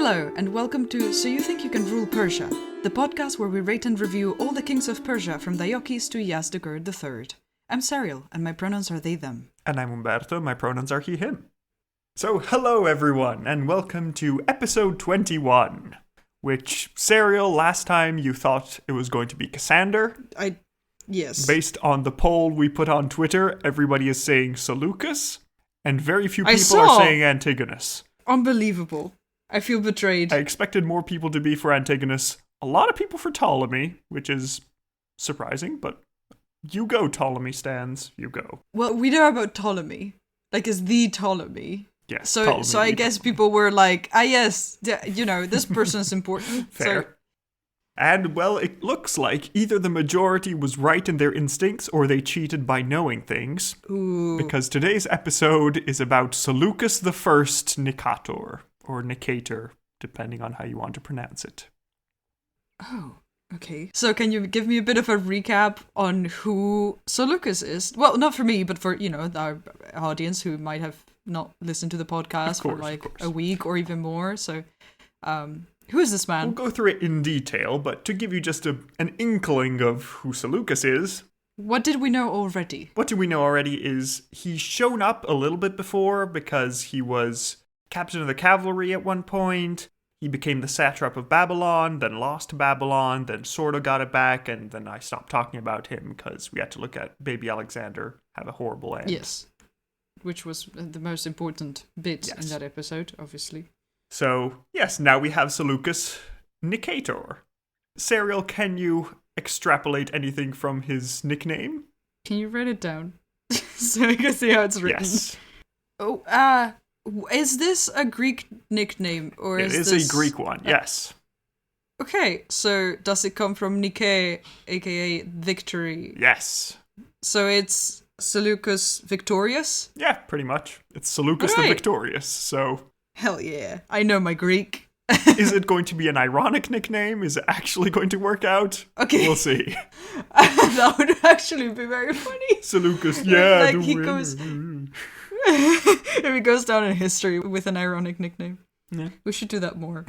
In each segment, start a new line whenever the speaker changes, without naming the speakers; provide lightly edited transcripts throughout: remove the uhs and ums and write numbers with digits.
Hello, and welcome to So You Think You Can Rule Persia, the podcast where we rate and review all the kings of Persia from Diocles to Yazdegerd III. I'm Serial, and my pronouns are they, them.
And I'm Umberto, my pronouns are he, him. So hello everyone, and welcome to episode 21, which, Serial, last time you thought it was going to be Cassander.
Yes.
Based on the poll we put on Twitter, everybody is saying Seleucus, and very few people are saying Antigonus.
Unbelievable. I feel betrayed.
I expected more people to be for Antigonus, a lot of people for Ptolemy, which is surprising, but you go, Ptolemy stands, you go.
Well, we know about Ptolemy. Like, it's the Ptolemy.
Yes,
So
Ptolemy,
I guess people were like, yes, you know, this person is important.
Fair.
So.
And, well, it looks like either the majority was right in their instincts or they cheated by knowing things.
Ooh.
Because today's episode is about Seleucus I Nikator, or Nikator, depending on how you want to pronounce it.
Oh, okay. So can you give me a bit of a recap on who Seleucus is? Well, not for me, but for, our audience who might have not listened to the podcast for a week or even more. So, who is this man?
We'll go through it in detail, but to give you just an inkling of who Seleucus is.
What did we know already?
What do we know already is he's shown up a little bit before because he was captain of the cavalry at one point. He became the satrap of Babylon, then lost Babylon, then sort of got it back, and then I stopped talking about him because we had to look at baby Alexander have a horrible end.
Yes, which was the most important bit in that episode, obviously.
So, yes, now we have Seleucus Nikator. Serial, can you extrapolate anything from his nickname?
Can you write it down so I can see how it's written?
Yes.
Oh, is this a Greek nickname, or
It is a Greek one, yes.
Okay, so does it come from Nike, aka victory?
Yes.
So it's Seleucus Victorious?
Yeah, pretty much. It's Seleucus the Victorious, so...
Hell yeah, I know my Greek.
Is it going to be an ironic nickname? Is it actually going to work out?
Okay.
We'll see.
That would actually be very funny.
Seleucus, yeah,
like
the
he
winner.
goes... if he goes down in history with an ironic nickname.
Yeah.
We should do that more.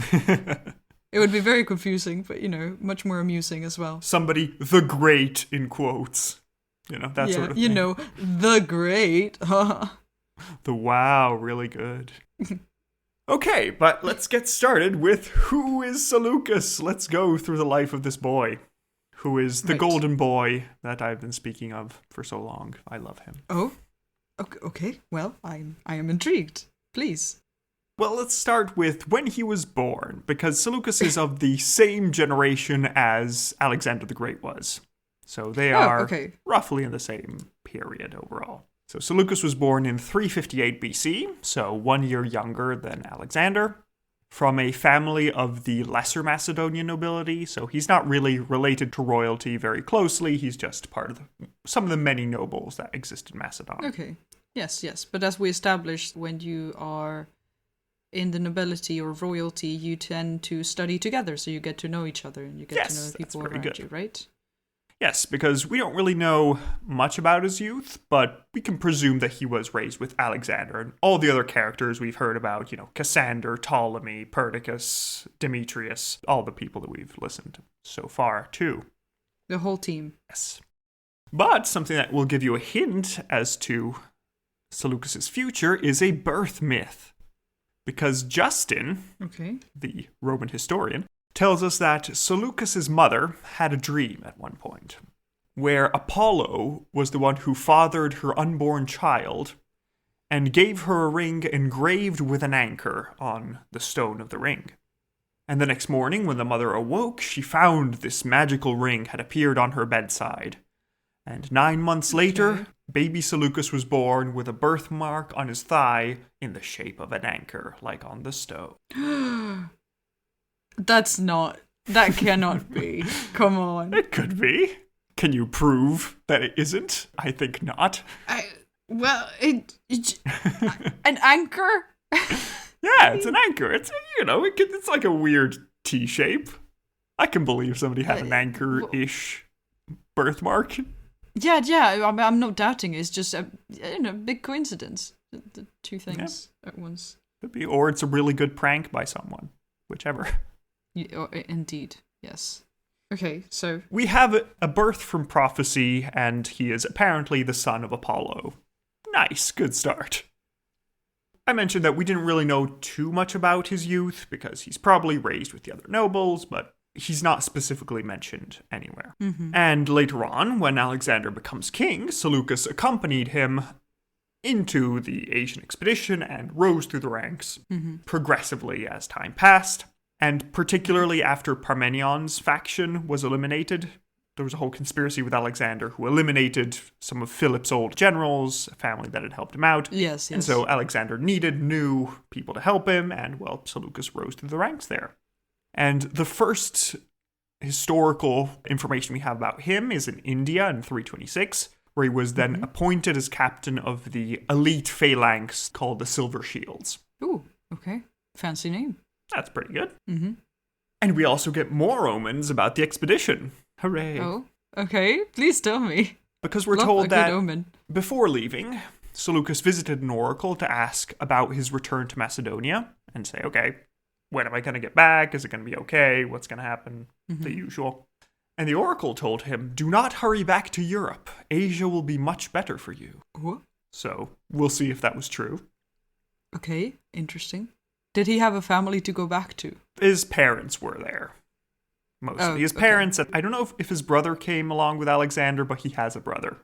It would be very confusing, but, much more amusing as well.
Somebody, the great, in quotes. That sort of thing.
The great.
The wow, really good. Okay, but let's get started with who is Seleucus? Let's go through the life of this boy, who is the golden boy that I've been speaking of for so long. I love him.
Oh, okay. Well, I am intrigued. Please.
Well, let's start with when he was born, because Seleucus is of the same generation as Alexander the Great was. So they are roughly in the same period overall. So Seleucus was born in 358 BC, so 1 year younger than Alexander, from a family of the Lesser Macedonian nobility, so he's not really related to royalty very closely, he's just part of some of the many nobles that exist in Macedon.
Okay, yes, but as we established, when you are in the nobility or royalty, you tend to study together, so you get to know each other, and you get to know the people around you, right?
Yes, because we don't really know much about his youth, but we can presume that he was raised with Alexander and all the other characters we've heard about, Cassander, Ptolemy, Perdiccas, Demetrius, all the people that we've listened to so far, too.
The whole team.
Yes. But something that will give you a hint as to Seleucus' future is a birth myth. Because Justin, the Roman historian, tells us that Seleucus' mother had a dream at one point, where Apollo was the one who fathered her unborn child and gave her a ring engraved with an anchor on the stone of the ring. And the next morning, when the mother awoke, she found this magical ring had appeared on her bedside. And 9 months later, baby Seleucus was born with a birthmark on his thigh in the shape of an anchor, like on the stone.
That cannot be. Come on.
It could be. Can you prove that it isn't? I think not.
An anchor?
Yeah, it's an anchor. It's, it's like a weird T shape. I can believe somebody had an anchor-ish birthmark.
Yeah, I'm not doubting it. It's just a big coincidence. The two things at once.
Could be, or it's a really good prank by someone. whichever.
Indeed, yes. Okay, so...
We have a birth from prophecy, and he is apparently the son of Apollo. Nice, good start. I mentioned that we didn't really know too much about his youth, because he's probably raised with the other nobles, but he's not specifically mentioned anywhere.
Mm-hmm.
And later on, when Alexander becomes king, Seleucus accompanied him into the Asian expedition and rose through the ranks progressively as time passed. And particularly after Parmenion's faction was eliminated, there was a whole conspiracy with Alexander who eliminated some of Philip's old generals, a family that had helped him out.
Yes.
And so Alexander needed new people to help him, and, well, Seleucus rose through the ranks there. And the first historical information we have about him is in India in 326, where he was then appointed as captain of the elite phalanx called the Silver Shields.
Ooh, okay. Fancy name.
That's pretty good.
Mm-hmm.
And we also get more omens about the expedition. Hooray.
Oh, okay. Please tell me.
Because we're told that before leaving, Seleucus visited an oracle to ask about his return to Macedonia and say, okay, when am I going to get back? Is it going to be okay? What's going to happen? The usual. And the oracle told him, do not hurry back to Europe. Asia will be much better for you.
What?
So we'll see if that was true.
Okay, interesting. Did he have a family to go back to?
His parents were there. Mostly. His parents, I don't know if his brother came along with Alexander, but he has a brother.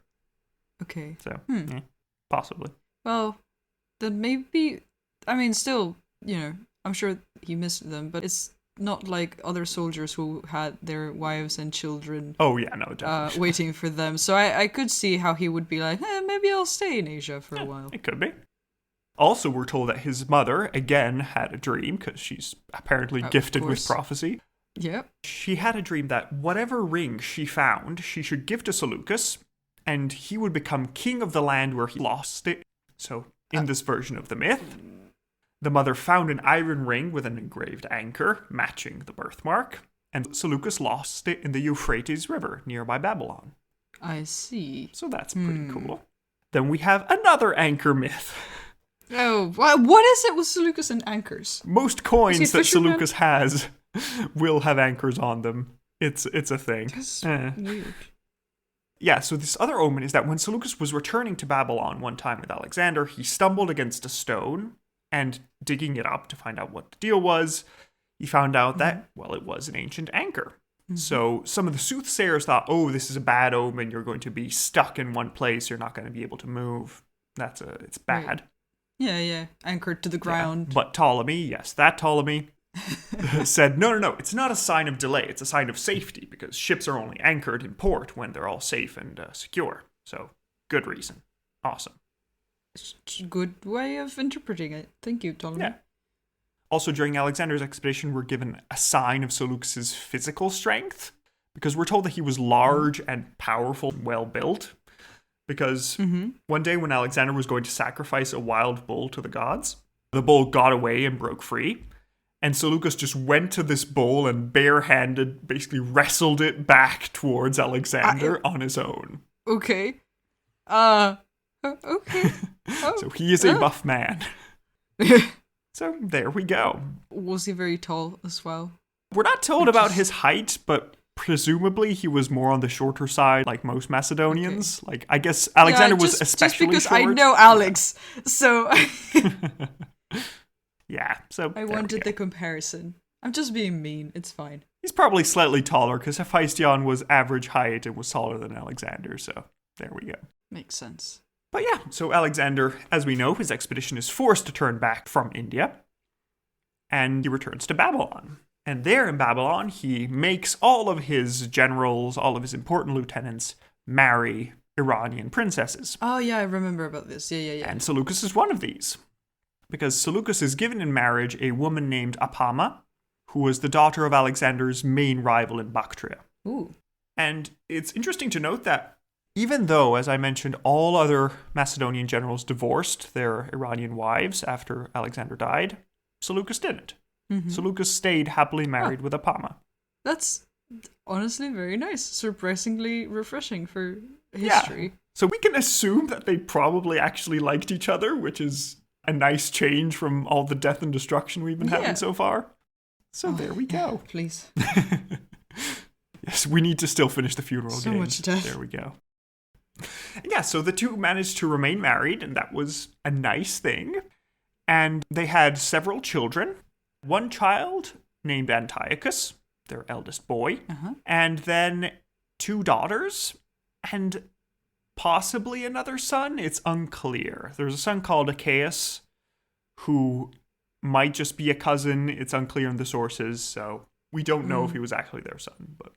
Okay.
So, possibly.
Well, then maybe, I mean, still, I'm sure he missed them, but it's not like other soldiers who had their wives and children
definitely.
waiting for them. So I could see how he would be like, maybe I'll stay in Asia for a while.
It could be. Also, we're told that his mother, again, had a dream, because she's apparently gifted with prophecy.
Yep.
She had a dream that whatever ring she found, she should give to Seleucus, and he would become king of the land where he lost it. So, in this version of the myth, the mother found an iron ring with an engraved anchor, matching the birthmark, and Seleucus lost it in the Euphrates River, nearby Babylon.
I see.
So that's pretty cool. Then we have another anchor myth.
Oh, what is it with Seleucus and anchors?
Most coins that Seleucus has will have anchors on them. It's a thing.
That's weird.
Yeah, so this other omen is that when Seleucus was returning to Babylon one time with Alexander, he stumbled against a stone, and digging it up to find out what the deal was, he found out that, well, it was an ancient anchor. So some of the soothsayers thought, oh, this is a bad omen, you're going to be stuck in one place, you're not going to be able to move. It's bad.
Right. Yeah, anchored to the ground.
Yeah. But Ptolemy, yes, that Ptolemy, said, no, it's not a sign of delay, it's a sign of safety, because ships are only anchored in port when they're all safe and secure. So, good reason. Awesome.
It's a good way of interpreting it. Thank you, Ptolemy.
Yeah. Also, during Alexander's expedition, we're given a sign of Seleucus' physical strength, because we're told that he was large and powerful, well-built. Because one day when Alexander was going to sacrifice a wild bull to the gods, the bull got away and broke free. And Seleucus just went to this bull and barehanded basically wrestled it back towards Alexander on his own.
Okay. Okay. Oh,
so he is a buff man. So there we go.
Was he very tall as well?
We're not told about his height, but presumably he was more on the shorter side, like most Macedonians.
Okay.
Like, I guess Alexander was especially
just because
short.
I know Alex, so...
Yeah, so
I wanted the comparison. I'm just being mean. It's fine.
He's probably slightly taller, because Hephaestion was average height and was taller than Alexander, so there we go.
Makes sense.
But yeah, so Alexander, as we know, his expedition is forced to turn back from India, and he returns to Babylon. And there in Babylon, he makes all of his generals, all of his important lieutenants, marry Iranian princesses.
Oh yeah, I remember about this. Yeah.
And Seleucus is one of these. Because Seleucus is given in marriage a woman named Apama, who was the daughter of Alexander's main rival in Bactria.
Ooh.
And it's interesting to note that even though, as I mentioned, all other Macedonian generals divorced their Iranian wives after Alexander died, Seleucus didn't. Seleucus stayed happily married with Apama.
That's honestly very nice. Surprisingly refreshing for history.
Yeah. So we can assume that they probably actually liked each other, which is a nice change from all the death and destruction we've been having so far. So there we go.
Please.
Yes, we need to still finish the funeral
So
games.
much death.
There we go. Yeah, so the two managed to remain married, and that was a nice thing. And they had several children. One child named Antiochus, their eldest boy, and then 2 daughters, and possibly another son. It's unclear. There's a son called Achaeus, who might just be a cousin. It's unclear in the sources, so we don't know if he was actually their son, but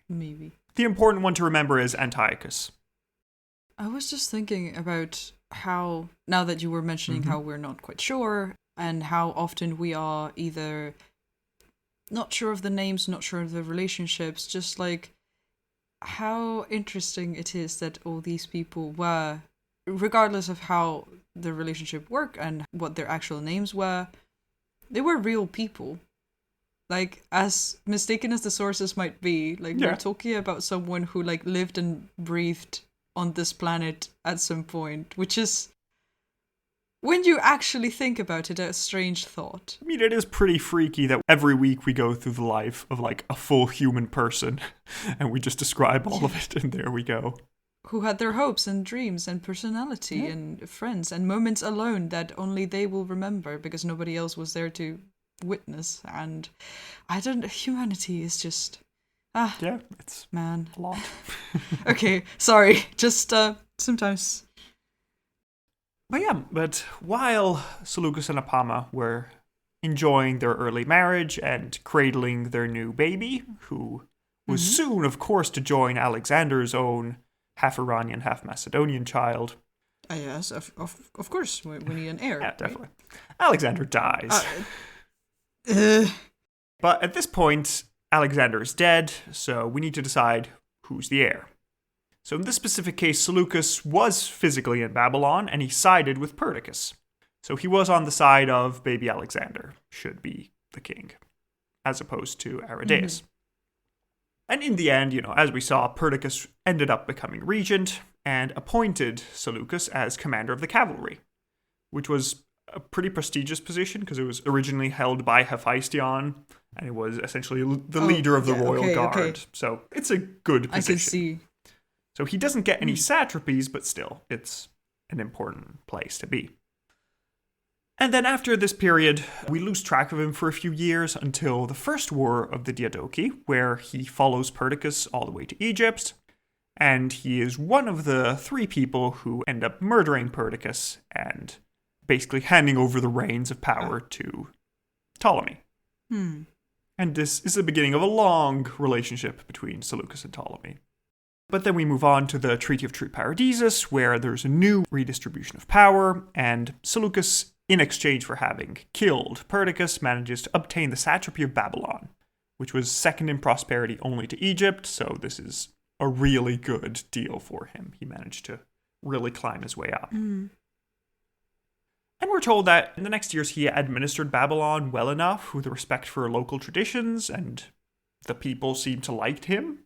maybe.
The important one to remember is Antiochus.
I was just thinking about how, now that you were mentioning how we're not quite sure, and how often we are either not sure of the names, not sure of the relationships, just like how interesting it is that all these people were, regardless of how the relationship worked and what their actual names were, they were real people. Like, as mistaken as the sources might be, like, we're talking about someone who, like, lived and breathed on this planet at some point, which is, when you actually think about it, a strange thought.
I mean, it is pretty freaky that every week we go through the life of, like, a full human person, and we just describe all of it, and there we go.
Who had their hopes and dreams and personality and friends and moments alone that only they will remember because nobody else was there to witness. And humanity is just
it's
man
a lot.
Okay, sorry, just sometimes.
But while Seleucus and Apama were enjoying their early marriage and cradling their new baby, who was soon, of course, to join Alexander's own half Iranian, half Macedonian child.
Yes, of course, we need an heir.
Yeah, definitely. Right? Alexander dies. But at this point, Alexander is dead, so we need to decide who's the heir. So in this specific case, Seleucus was physically in Babylon, and he sided with Perdiccas. So he was on the side of baby Alexander, should be the king, as opposed to Aridaeus. And in the end, as we saw, Perdiccas ended up becoming regent and appointed Seleucus as commander of the cavalry, which was a pretty prestigious position because it was originally held by Hephaestion, and it was essentially the leader of the royal guard. Okay. So it's a good position.
I can see.
So he doesn't get any satrapies, but still, it's an important place to be. And then after this period, we lose track of him for a few years until the First War of the Diadochi, where he follows Perdiccas all the way to Egypt, and he is one of the 3 people who end up murdering Perdiccas and basically handing over the reins of power to Ptolemy. And this is the beginning of a long relationship between Seleucus and Ptolemy. But then we move on to the Treaty of True Paradisus, where there's a new redistribution of power, and Seleucus, in exchange for having killed Perdiccas, manages to obtain the satrapy of Babylon, which was second in prosperity only to Egypt, so this is a really good deal for him. He managed to really climb his way up. And we're told that in the next years he administered Babylon well enough with respect for local traditions, and the people seemed to like him,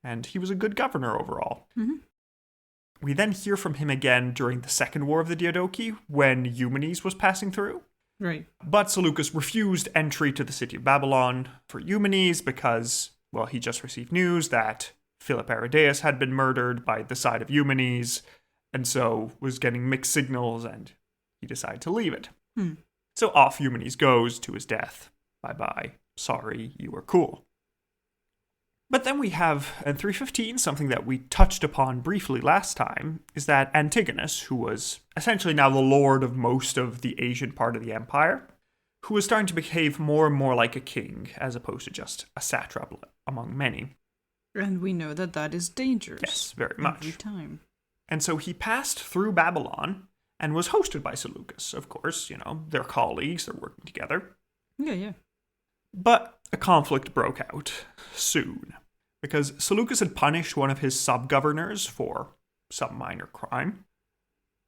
and he was a good governor overall. We then hear from him again during the Second War of the Diadochi, when Eumenes was passing through.
Right.
But Seleucus refused entry to the city of Babylon for Eumenes because, well, he just received news that Philip Aridaeus had been murdered by the side of Eumenes, and so was getting mixed signals, and he decided to leave it. So off Eumenes goes to his death. Bye-bye. Sorry, you were cool. But then we have, in 315, something that we touched upon briefly last time, is that Antigonus, who was essentially now the lord of most of the Asian part of the empire, who was starting to behave more and more like a king, as opposed to just a satrap among many.
And we know that that is dangerous.
Yes, very much.
Every time.
And so he passed through Babylon and was hosted by Seleucus. Of course, they're colleagues, they're working together.
Yeah.
But a conflict broke out soon, because Seleucus had punished one of his sub-governors for some minor crime,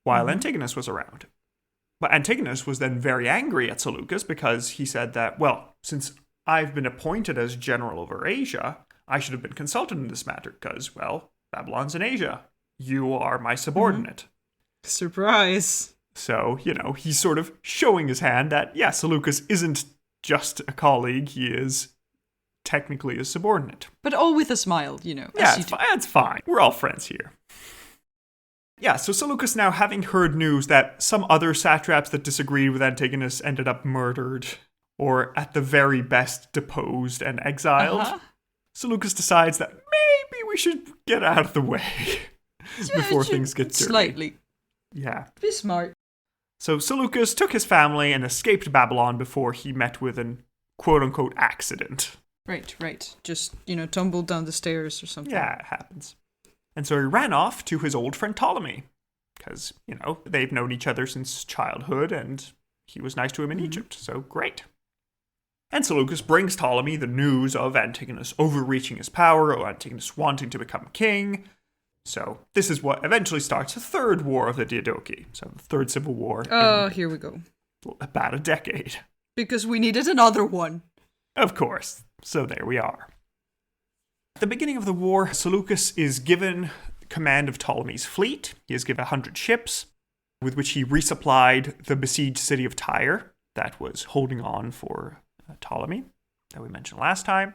while Antigonus was around. But Antigonus was then very angry at Seleucus because he said that, well, since I've been appointed as general over Asia, I should have been consulted in this matter because, well, Babylon's in Asia. You are my subordinate.
Surprise.
So, he's sort of showing his hand that, yeah, Seleucus isn't just a colleague. He is technically a subordinate.
But all with a smile, you know.
Yeah, it's fine. We're all friends here. Yeah, so Seleucus now, having heard news that some other satraps that disagreed with Antigonus ended up murdered, or at the very best deposed and exiled, Seleucus decides that maybe we should get out of the way before things get dirty.
Slightly.
Yeah.
Be smart.
So Seleucus took his family and escaped Babylon before he met with an quote-unquote accident.
Right. Just, tumbled down the stairs or something.
Yeah, it happens. And so he ran off to his old friend Ptolemy, because, they've known each other since childhood, and he was nice to him in Egypt, so great. And Seleucus brings Ptolemy the news of Antigonus overreaching his power, or Antigonus wanting to become king. So this is what eventually starts the Third War of the Diadochi, so the Third Civil War.
Oh, here we go.
About a decade.
Because we needed another one.
Of course. So there we are. At the beginning of the war, Seleucus is given command of Ptolemy's fleet. He is given 100 ships, with which he resupplied the besieged city of Tyre that was holding on for Ptolemy, that we mentioned last time.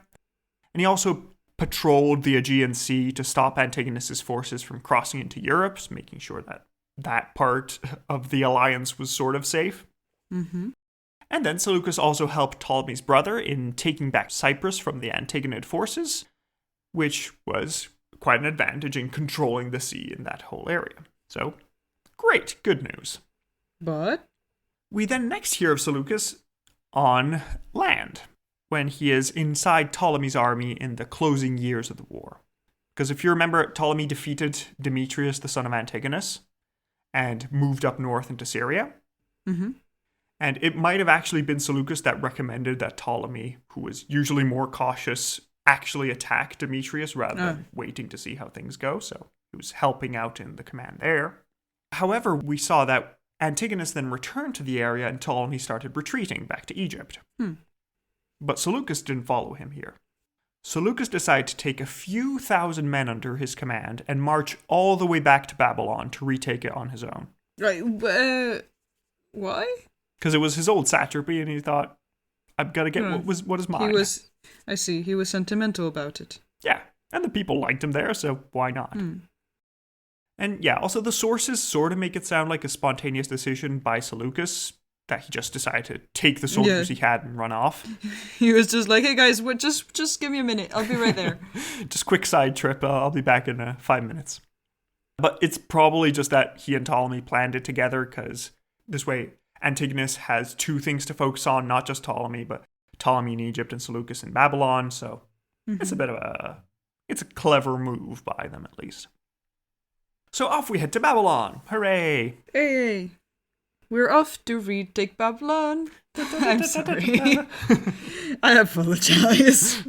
And he also patrolled the Aegean Sea to stop Antigonus's forces from crossing into Europe, making sure that that part of the alliance was sort of safe.
Mm-hmm.
And then Seleucus also helped Ptolemy's brother in taking back Cyprus from the Antigonid forces, which was quite an advantage in controlling the sea in that whole area. So, great, good news.
But
we then next hear of Seleucus on land, when he is inside Ptolemy's army in the closing years of the war. Because if you remember, Ptolemy defeated Demetrius, the son of Antigonus, and moved up north into Syria.
Mm-hmm.
And it might have actually been Seleucus that recommended that Ptolemy, who was usually more cautious, actually attack Demetrius rather than waiting to see how things go. So he was helping out in the command there. However, we saw that Antigonus then returned to the area and Ptolemy started retreating back to Egypt. But Seleucus didn't follow him here. Seleucus decided to take a few thousand men under his command and march all the way back to Babylon to retake it on his own.
Right, why?
Because it was his old satrapy, and he thought, I've got to get what is mine.
He was sentimental about it.
Yeah, and the people liked him there, so why not? And yeah, also the sources sort of make it sound like a spontaneous decision by Seleucus, that he just decided to take the soldiers he had and run off.
He was just like, hey guys, just give me a minute, I'll be right there.
Just quick side trip, I'll be back in 5 minutes. But it's probably just that he and Ptolemy planned it together, because this way Antigonus has two things to focus on, not just Ptolemy, but Ptolemy in Egypt and Seleucus in Babylon, so it's a bit of it's a clever move by them at least. So off we head to Babylon. Hooray!
Hey, we're off to retake Babylon. I'm sorry. I apologize.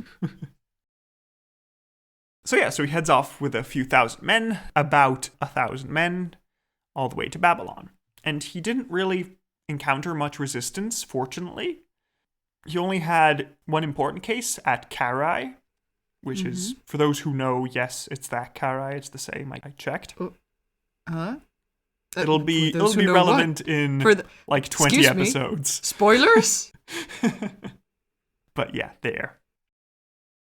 So he heads off with a few thousand men, about 1,000 men, all the way to Babylon. And he didn't really encounter much resistance, fortunately. He only had one important case at Carrhae, which is, for those who know, yes, it's that Carrhae, it's the same, I checked. It'll be relevant in like 20 episodes.
Spoilers?
But yeah, there.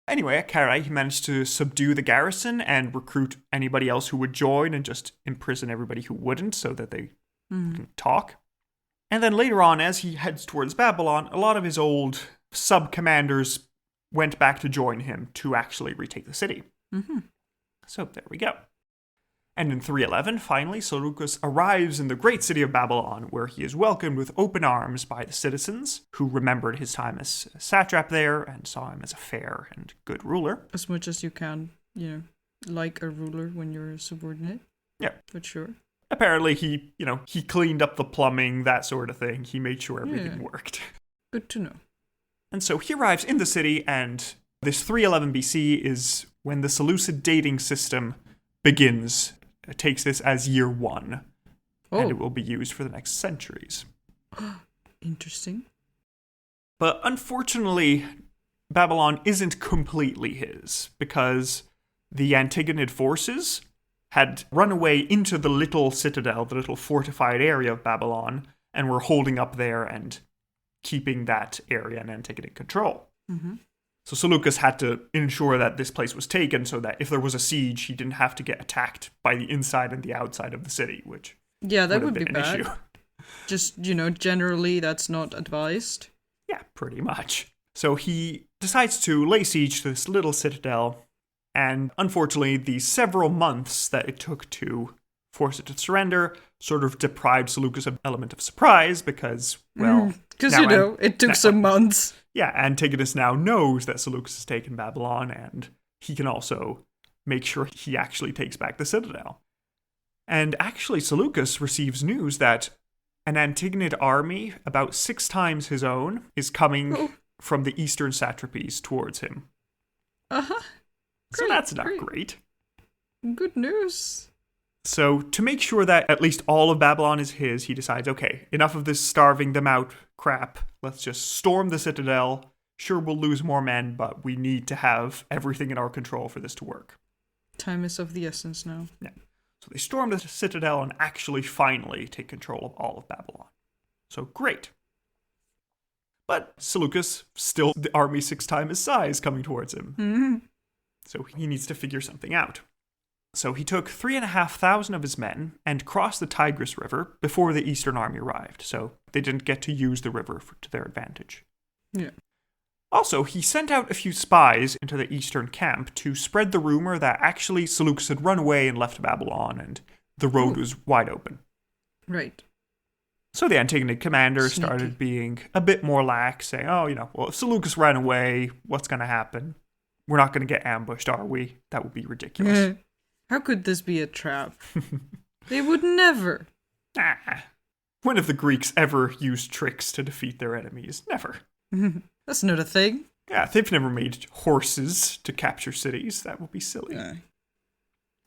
Anyway, at Carrhae, he managed to subdue the garrison and recruit anybody else who would join and just imprison everybody who wouldn't so that they can talk. And then later on, as he heads towards Babylon, a lot of his old sub-commanders went back to join him to actually retake the city. So there we go. And in 311, finally, Seleucus arrives in the great city of Babylon, where he is welcomed with open arms by the citizens, who remembered his time as a satrap there and saw him as a fair and good ruler.
As much as you can, like a ruler when you're a subordinate.
Yeah.
But sure.
Apparently he cleaned up the plumbing, that sort of thing. He made sure everything worked.
Good to know.
And so he arrives in the city, and this 311 BC is when the Seleucid dating system begins. It takes this as year one, and it will be used for the next centuries.
Interesting.
But unfortunately, Babylon isn't completely his, because the Antigonid forces had run away into the little citadel, the little fortified area of Babylon, and were holding up there and keeping that area and Antigone in control.
Mm-hmm.
So Seleucus had to ensure that this place was taken so that if there was a siege, he didn't have to get attacked by the inside and the outside of the city, which
that would be
an
bad.
issue.
Just, generally that's not advised.
Yeah, pretty much. So he decides to lay siege to this little citadel, and unfortunately, the several months that it took to force it to surrender sort of deprived Seleucus of an element of surprise because, well...
Because, it took some months.
Yeah, Antigonus now knows that Seleucus has taken Babylon, and he can also make sure he actually takes back the citadel. And actually, Seleucus receives news that an Antigonid army, about 6 times his own, is coming from the eastern satrapies towards him.
Uh-huh.
So that's not great.
Good news.
So to make sure that at least all of Babylon is his, he decides, okay, enough of this starving them out crap. Let's just storm the citadel. Sure, we'll lose more men, but we need to have everything in our control for this to work.
Time is of the essence now.
Yeah. So they storm the citadel and actually finally take control of all of Babylon. So great. But Seleucus, still the army 6 times his size coming towards him.
Mm-hmm.
So he needs to figure something out. So he took 3,500 of his men and crossed the Tigris River before the Eastern army arrived. So they didn't get to use the river to their advantage.
Yeah.
Also, he sent out a few spies into the Eastern camp to spread the rumor that actually Seleucus had run away and left Babylon and the road was wide open.
Right.
So the Antigonid commander started being a bit more lax, saying, well, if Seleucus ran away, what's going to happen? We're not going to get ambushed, are we? That would be ridiculous.
How could this be a trap? They would never.
When have the Greeks ever used tricks to defeat their enemies? Never.
That's not a thing.
Yeah, they've never made horses to capture cities. That would be silly.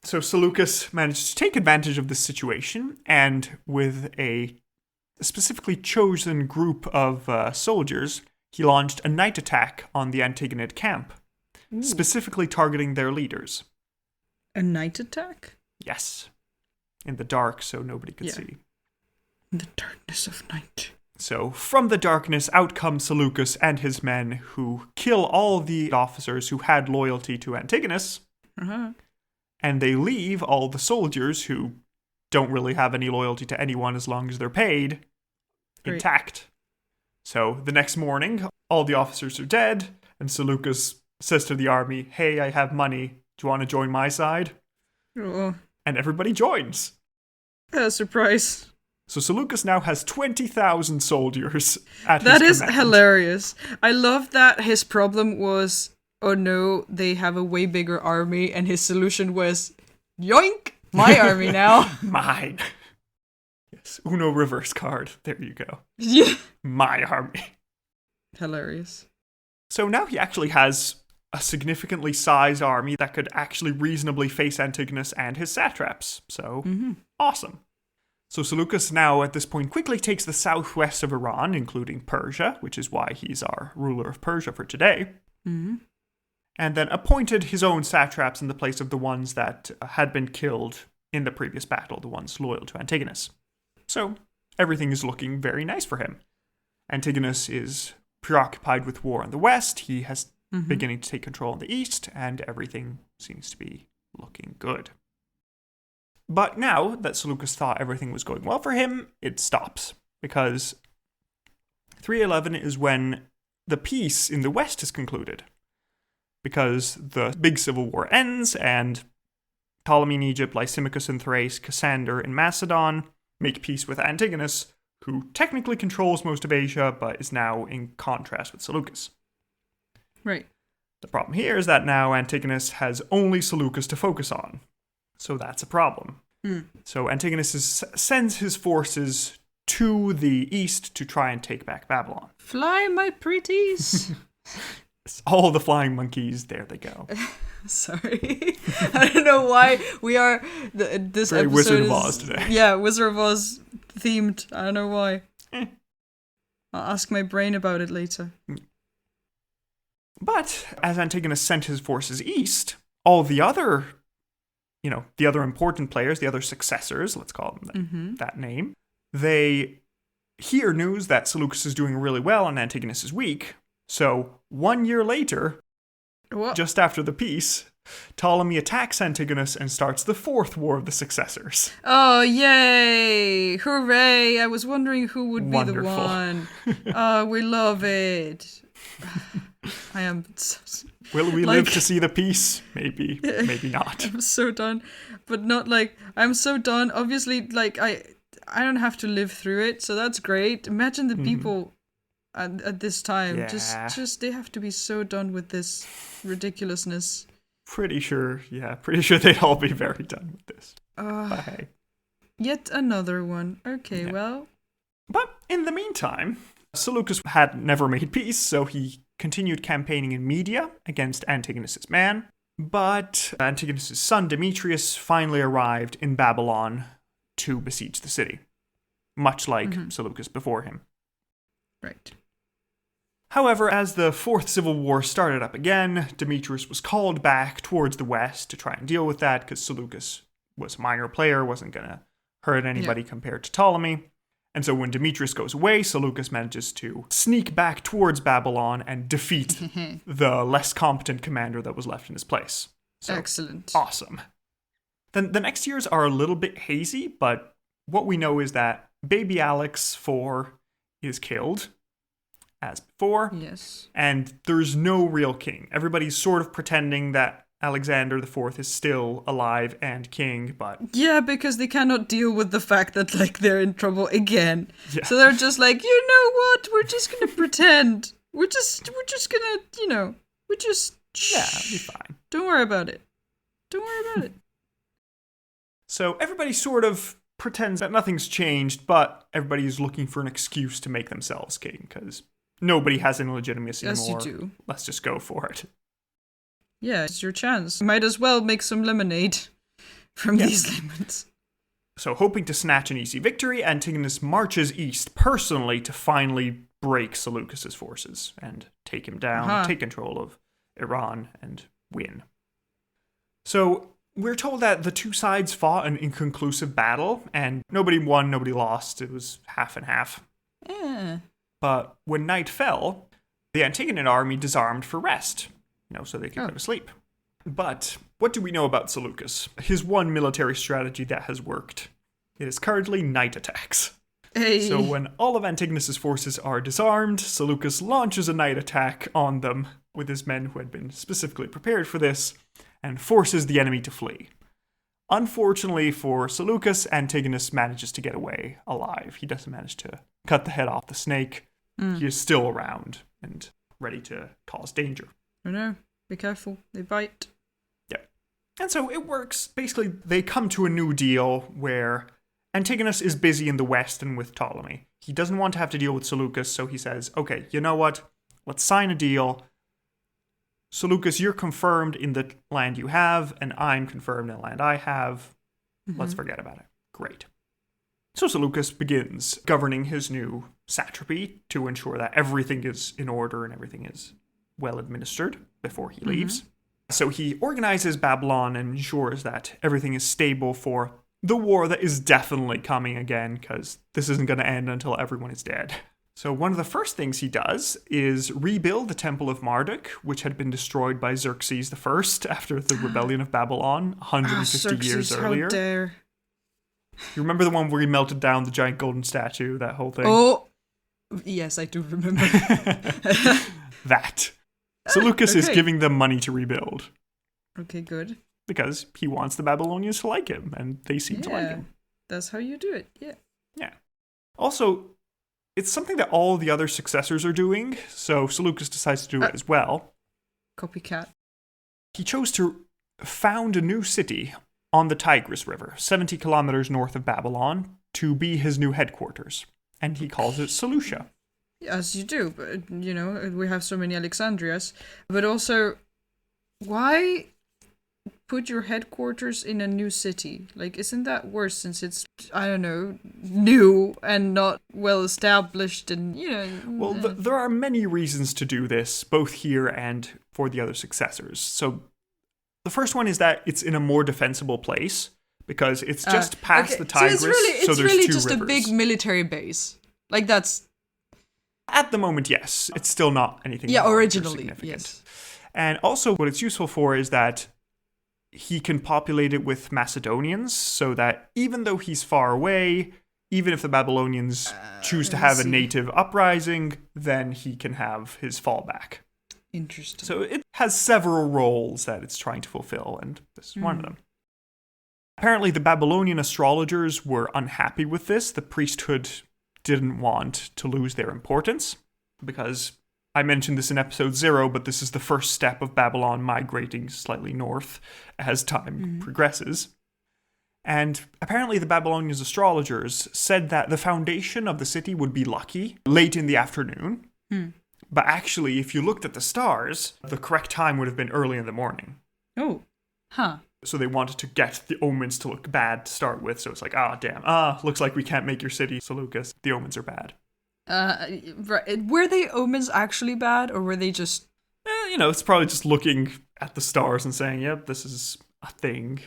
So Seleucus managed to take advantage of this situation, and with a specifically chosen group of soldiers, he launched a night attack on the Antigonid camp, specifically targeting their leaders.
A night attack?
Yes. In the dark, so nobody could see.
In the darkness of night.
So, from the darkness, out comes Seleucus and his men, who kill all the officers who had loyalty to Antigonus, and they leave all the soldiers who don't really have any loyalty to anyone as long as they're paid, intact. So, the next morning, all the officers are dead, and Seleucus says to the army, hey, I have money. Do you want to join my side? And everybody joins.
Surprise.
So Seleucus now has 20,000 soldiers at his command.
That is hilarious. I love that his problem was, oh no, they have a way bigger army, and his solution was, yoink, my army now.
Mine. Yes, Uno reverse card. There you go.
Yeah.
My army.
Hilarious.
So now he actually has a significantly sized army that could actually reasonably face Antigonus and his satraps. So, awesome. So Seleucus now, at this point, quickly takes the southwest of Iran, including Persia, which is why he's our ruler of Persia for today, and then appointed his own satraps in the place of the ones that had been killed in the previous battle, the ones loyal to Antigonus. So everything is looking very nice for him. Antigonus is preoccupied with war in the west. He has beginning to take control in the east, and everything seems to be looking good. But now that Seleucus thought everything was going well for him, it stops, because 311 is when the peace in the west is concluded, because the big civil war ends, and Ptolemy in Egypt, Lysimachus in Thrace, Cassander in Macedon make peace with Antigonus, who technically controls most of Asia, but is now in contrast with Seleucus.
Right.
The problem here is that now Antigonus has only Seleucus to focus on. So that's a problem. So Antigonus sends his forces to the east to try and take back Babylon.
Fly, my pretties!
All the flying monkeys, there they go.
Sorry. I don't know why we are... This
very
episode
Wizard
is,
of Oz today.
Yeah, Wizard of Oz themed. I don't know why. I'll ask my brain about it later.
But as Antigonus sent his forces east, all the other, the other important players, the other successors, let's call them that name, they hear news that Seleucus is doing really well and Antigonus is weak. So 1 year later, just after the peace, Ptolemy attacks Antigonus and starts the fourth war of the successors.
Oh, yay! Hooray! I was wondering who would be the one. Oh, we love it. I am so...
Will we live to see the peace? Maybe. Maybe not.
I'm so done. But not I'm so done. Obviously, I don't have to live through it, so that's great. Imagine the people at this time.
Yeah.
Just they have to be so done with this ridiculousness.
Pretty sure they'd all be very done with this. But hey.
Yet another one. Okay, well.
But in the meantime, Seleucus had never made peace, so he continued campaigning in Media against Antigonus' man. But Antigonus' son Demetrius finally arrived in Babylon to besiege the city, much like Seleucus before him.
Right.
However, as the Fourth Civil War started up again, Demetrius was called back towards the west to try and deal with that, because Seleucus was a minor player, wasn't going to hurt anybody compared to Ptolemy. And so when Demetrius goes away, Seleucus manages to sneak back towards Babylon and defeat the less competent commander that was left in his place. So,
excellent.
Awesome. Then the next years are a little bit hazy, but what we know is that baby Alex IV is killed, as before.
Yes.
And there's no real king. Everybody's sort of pretending that Alexander IV is still alive and king, but...
Yeah, because they cannot deal with the fact that, they're in trouble again.
Yeah.
So they're just you know what? We're just gonna pretend. We're just gonna, Yeah,
it'll be fine.
Don't worry about it. Don't worry about it.
So everybody sort of pretends that nothing's changed, but everybody's looking for an excuse to make themselves king, because nobody has any legitimacy anymore.
Yes, you do.
Let's just go for it.
Yeah, it's your chance. Might as well make some lemonade from these lemons.
So hoping to snatch an easy victory, Antigonus marches east personally to finally break Seleucus' forces and take him down, take control of Iran, and win. So we're told that the two sides fought an inconclusive battle, and nobody won, nobody lost. It was half and half.
Yeah.
But when night fell, the Antigonid army disarmed for rest, so they could go to sleep. But what do we know about Seleucus? His one military strategy that has worked. It is currently night attacks.
Hey.
So when all of Antigonus' forces are disarmed, Seleucus launches a night attack on them with his men who had been specifically prepared for this, and forces the enemy to flee. Unfortunately for Seleucus, Antigonus manages to get away alive. He doesn't manage to cut the head off the snake. He is still around and ready to cause danger.
I know. Be careful. They bite.
Yeah. And so it works. Basically, they come to a new deal where Antigonus is busy in the west and with Ptolemy. He doesn't want to have to deal with Seleucus, so he says, okay, you know what? Let's sign a deal. Seleucus, you're confirmed in the land you have, and I'm confirmed in the land I have. Let's forget about it. Great. So Seleucus begins governing his new satrapy to ensure that everything is in order and everything is well administered before he leaves. So he organizes Babylon and ensures that everything is stable for the war that is definitely coming again, because this isn't going to end until everyone is dead. So one of the first things he does is rebuild the Temple of Marduk, which had been destroyed by Xerxes I after the rebellion of Babylon 150 years earlier.
How dare.
You remember the one where he melted down the giant golden statue, that whole thing?
Oh, yes, I do remember.
That. Seleucus is giving them money to rebuild.
Okay, good.
Because he wants the Babylonians to like him, and they seem to like him.
That's how you do it,
Yeah. Also, it's something that all the other successors are doing, so Seleucus decides to do it as well.
Copycat.
He chose to found a new city on the Tigris River, 70 kilometers north of Babylon, to be his new headquarters. And he calls it Seleucia.
As you do, but, we have so many Alexandrias. But also, why put your headquarters in a new city? Isn't that worse since it's, I don't know, new and not well established and,
Well, there are many reasons to do this, both here and for the other successors. So the first one is that it's in a more defensible place, because it's just past the Tigris,
so it's
there's
really
two
just
rivers.
a big military base. Like, that's...
At the moment, yes. It's still not anything.
Yeah, originally,
significant.
yes.
And also what it's useful for is that he can populate it with Macedonians, so that even though he's far away, even if the Babylonians choose to have a native uprising, then he can have his fallback.
Interesting.
So it has several roles that it's trying to fulfill, and this is one of them. Apparently, the Babylonian astrologers were unhappy with this. The priesthood didn't want to lose their importance, because I mentioned this in episode 0, but this is the first step of Babylon migrating slightly north as time progresses. And apparently the Babylonian astrologers said that the foundation of the city would be lucky late in the afternoon. But actually, if you looked at the stars, the correct time would have been early in the morning.
Oh, huh.
So they wanted to get the omens to look bad to start with. So it's like, damn. Looks like we can't make your city, Seleucus. The omens are bad.
Right. Were the omens actually bad, or were they just...
It's probably just looking at the stars and saying, yep, this is a thing.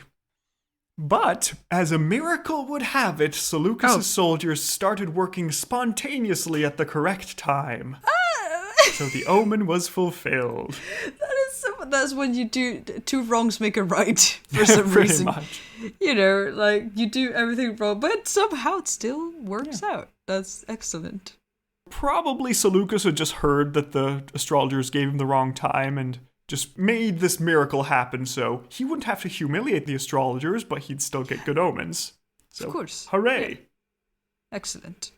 But, as a miracle would have it, Seleucus' soldiers started working spontaneously at the correct time. So the omen was fulfilled.
That's when you do... 2 wrongs make a right, for some reason.
Much.
You do everything wrong, but somehow it still works out. That's excellent.
Probably Seleucus had just heard that the astrologers gave him the wrong time and just made this miracle happen, so he wouldn't have to humiliate the astrologers, but he'd still get good omens. So,
of course.
Hooray!
Yeah. Excellent.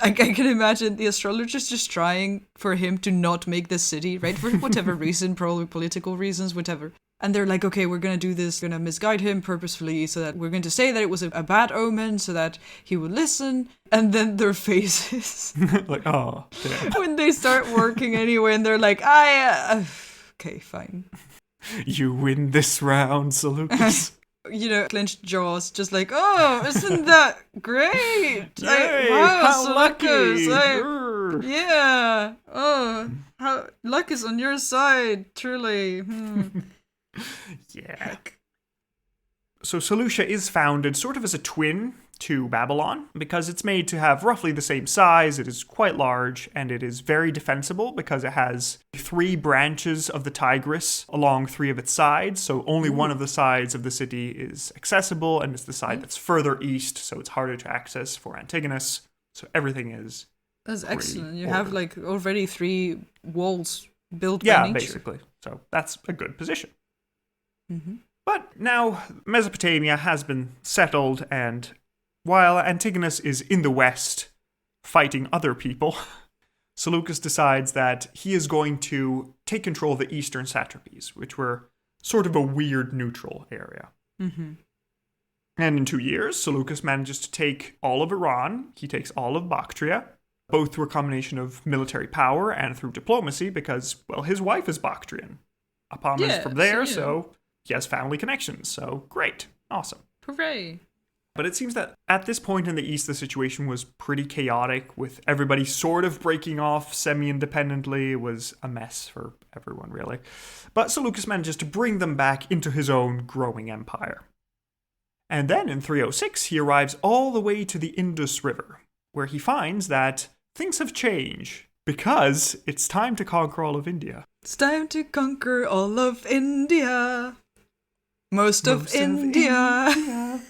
I can imagine the astrologers just trying for him to not make this city, right? For whatever reason, probably political reasons, whatever. And they're like, okay, we're going to do this, we're going to misguide him purposefully so that we're going to say that it was a bad omen so that he would listen. And then their faces.
Like, oh, damn.
When they start working anyway, and they're like, okay, fine.
You win this round, Seleucus.
Clenched jaws, just like, oh, isn't that great?
Yay,
wow,
how lucky.
Yeah. Oh, how luck is on your side, truly.
Yeah.
Heck.
So Seleucia is founded sort of as a twin to Babylon, because it's made to have roughly the same size, it is quite large, and it is very defensible because it has 3 branches of the Tigris along 3 of its sides, so only one of the sides of the city is accessible, and it's the side that's further east, so it's harder to access for Antigonus, so everything is...
That's excellent. You have already 3 walls built by nature.
Yeah, basically. So that's a good position.
Mm-hmm.
But now Mesopotamia has been settled, and while Antigonus is in the west fighting other people, Seleucus decides that he is going to take control of the eastern satrapies, which were sort of a weird neutral area.
Mm-hmm.
And in 2 years, Seleucus manages to take all of Iran, he takes all of Bactria, both through a combination of military power and through diplomacy, because, well, his wife is Bactrian. Apam is from there, so he has family connections, so great. Awesome.
Hooray.
But it seems that at this point in the East, the situation was pretty chaotic, with everybody sort of breaking off semi-independently. It was a mess for everyone, really. But Seleucus manages to bring them back into his own growing empire. And then in 306, he arrives all the way to the Indus River, where he finds that things have changed, because it's time to conquer all of India.
It's time to conquer all of India. Most of India.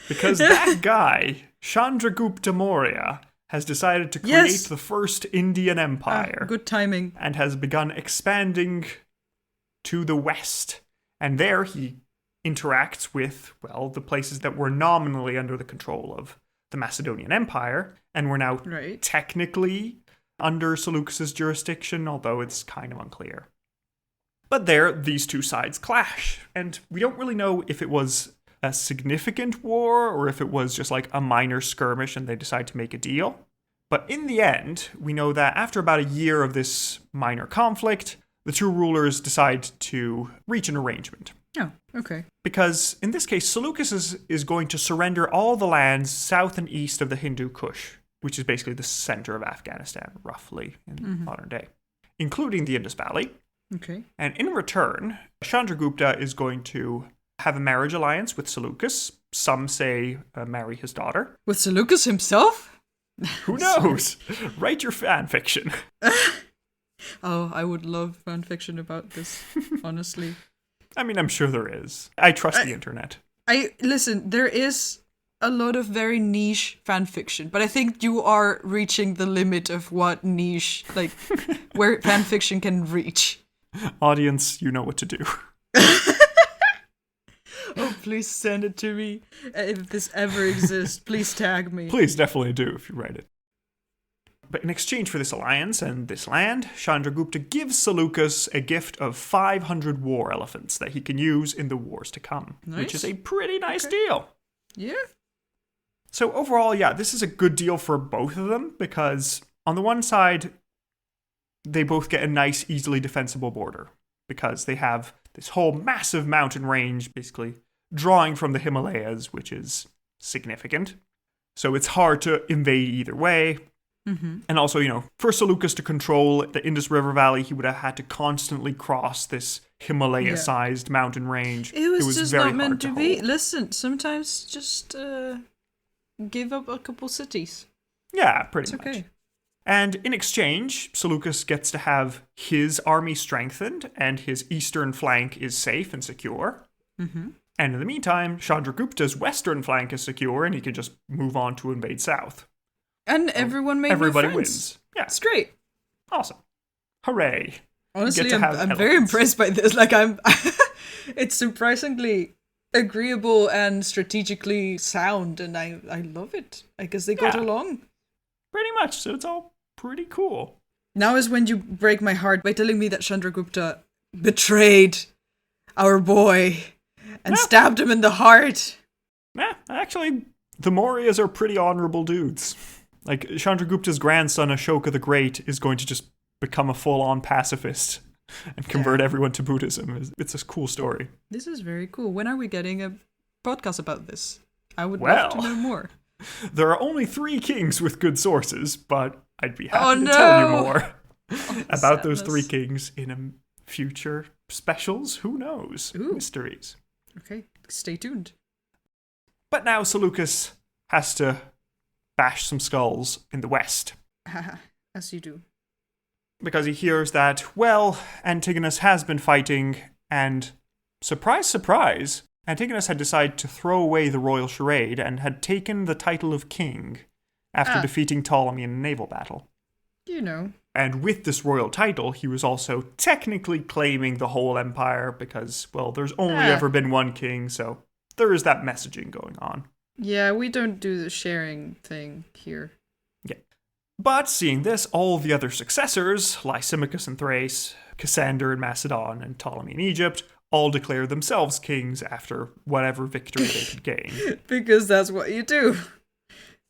Because that guy, Chandragupta Maurya, has decided to create the first Indian empire.
Good timing.
And has begun expanding to the west. And there he interacts with, well, the places that were nominally under the control of the Macedonian Empire, and were now technically under Seleucus' jurisdiction, although it's kind of unclear. But there, these 2 sides clash, and we don't really know if it was a significant war, or if it was just like a minor skirmish and they decide to make a deal. But in the end, we know that after about a year of this minor conflict, the 2 rulers decide to reach an arrangement.
Oh, okay.
Because in this case, Seleucus is going to surrender all the lands south and east of the Hindu Kush, which is basically the center of Afghanistan, roughly, in modern day, including the Indus Valley.
Okay.
And in return, Chandragupta is going to have a marriage alliance with Seleucus. Some say marry his daughter.
With Seleucus himself?
Who knows? Write your fan fiction.
Oh, I would love fan fiction about this, honestly.
I mean, I'm sure there is. I trust the internet.
Listen, there is a lot of very niche fan fiction, but I think you are reaching the limit of what niche, like, where fan fiction can reach.
Audience, you know what to do.
Oh, please send it to me. If this ever exists, please tag me.
Please definitely do if you write it. But in exchange for this alliance and this land, Chandragupta gives Seleucus a gift of 500 war elephants that he can use in the wars to come, which is a pretty nice deal.
Yeah.
So overall, yeah, this is a good deal for both of them because on the one side, they both get a nice, easily defensible border because they have this whole massive mountain range, basically drawing from the Himalayas, which is significant. So it's hard to invade either way.
Mm-hmm.
And also, for Seleucus to control the Indus River Valley, he would have had to constantly cross this Himalaya-sized mountain range.
It was just
very
not meant to
hard
be.
hold.
Listen, sometimes just give up a couple cities.
Yeah, pretty much.
Okay.
And in exchange, Seleucus gets to have his army strengthened, and his eastern flank is safe and secure.
Mm-hmm.
And in the meantime, Chandragupta's western flank is secure, and he can just move on to invade south.
And everyone made
Everybody
new friends.
wins. Yeah.
It's great.
Awesome. Hooray.
Honestly, I'm very impressed by this. Like, it's surprisingly agreeable and strategically sound, and I love it. I guess they got along.
Pretty much. So it's all pretty cool.
Now is when you break my heart by telling me that Chandragupta betrayed our boy and stabbed him in the heart.
Nah, actually, the Mauryas are pretty honorable dudes. Like, Chandragupta's grandson, Ashoka the Great, is going to just become a full-on pacifist and convert everyone to Buddhism. It's a cool story.
This is very cool. When are we getting a podcast about this? I would love to know more.
There are only 3 kings with good sources, but I'd be happy to tell you more about those 3 kings in future specials. Who knows? Mysteries.
Okay, stay tuned.
But now Seleucus has to bash some skulls in the west.
As you do.
Because he hears that, well, Antigonus has been fighting, and surprise, surprise, Antigonus had decided to throw away the royal charade and had taken the title of king after defeating Ptolemy in a naval battle. And with this royal title, he was also technically claiming the whole empire because, well, there's only ever been one king, so there is that messaging going on.
Yeah, we don't do the sharing thing here.
Yeah. But seeing this, all the other successors, Lysimachus in Thrace, Cassander in Macedon, and Ptolemy in Egypt, all declare themselves kings after whatever victory they could gain.
Because that's what you do.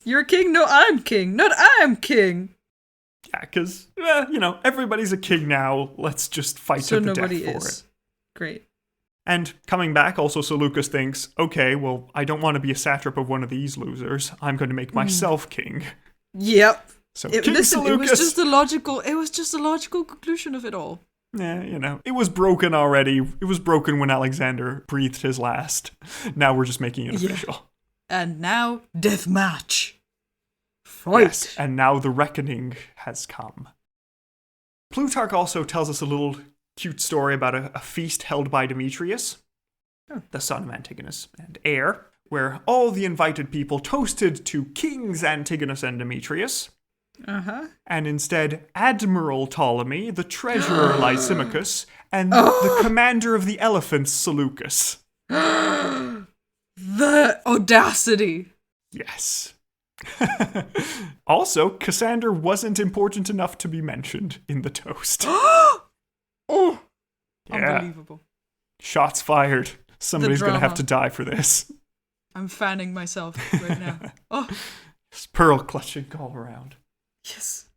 You're king, no, I'm king. Not I'm king.
Yeah, because, everybody's a king now. Let's just fight to the death for it.
Great.
And coming back, also Seleucus thinks, okay, well, I don't want to be a satrap of one of these losers. I'm going to make myself king.
Yep.
So
Seleucus, it was just a logical conclusion of it all.
Yeah, it was broken already. It was broken when Alexander breathed his last. Now we're just making it official.
And now, death match. Fight.
Yes, and now the reckoning has come. Plutarch also tells us a little cute story about a feast held by Demetrius, the son of Antigonus and heir, where all the invited people toasted to Kings Antigonus and Demetrius. And instead, Admiral Ptolemy, the treasurer Lysimachus, and the commander of the elephants Seleucus.
The audacity.
Yes. Also, Cassander wasn't important enough to be mentioned in the toast.
Unbelievable.
Shots fired. Somebody's going to have to die for this.
I'm fanning myself right now.
It's pearl clutching all around.
Yes.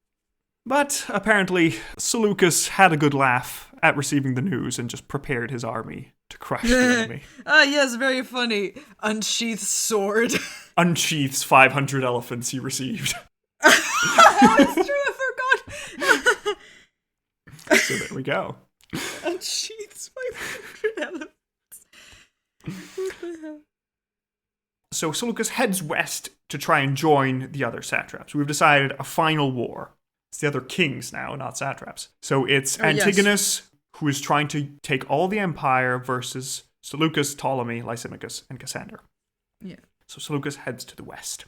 But apparently, Seleucus had a good laugh at receiving the news and just prepared his army to crush the enemy.
Yes, very funny. Unsheath sword.
Unsheaths 500 elephants he received.
That's true, I forgot.
So there we go.
Unsheaths 500 elephants. What the hell?
So Seleucus heads west to try and join the other satraps. We've decided a final war. It's the other kings now, not satraps. So it's Antigonus, who is trying to take all the empire, versus Seleucus, Ptolemy, Lysimachus, and Cassander.
Yeah.
So Seleucus heads to the west.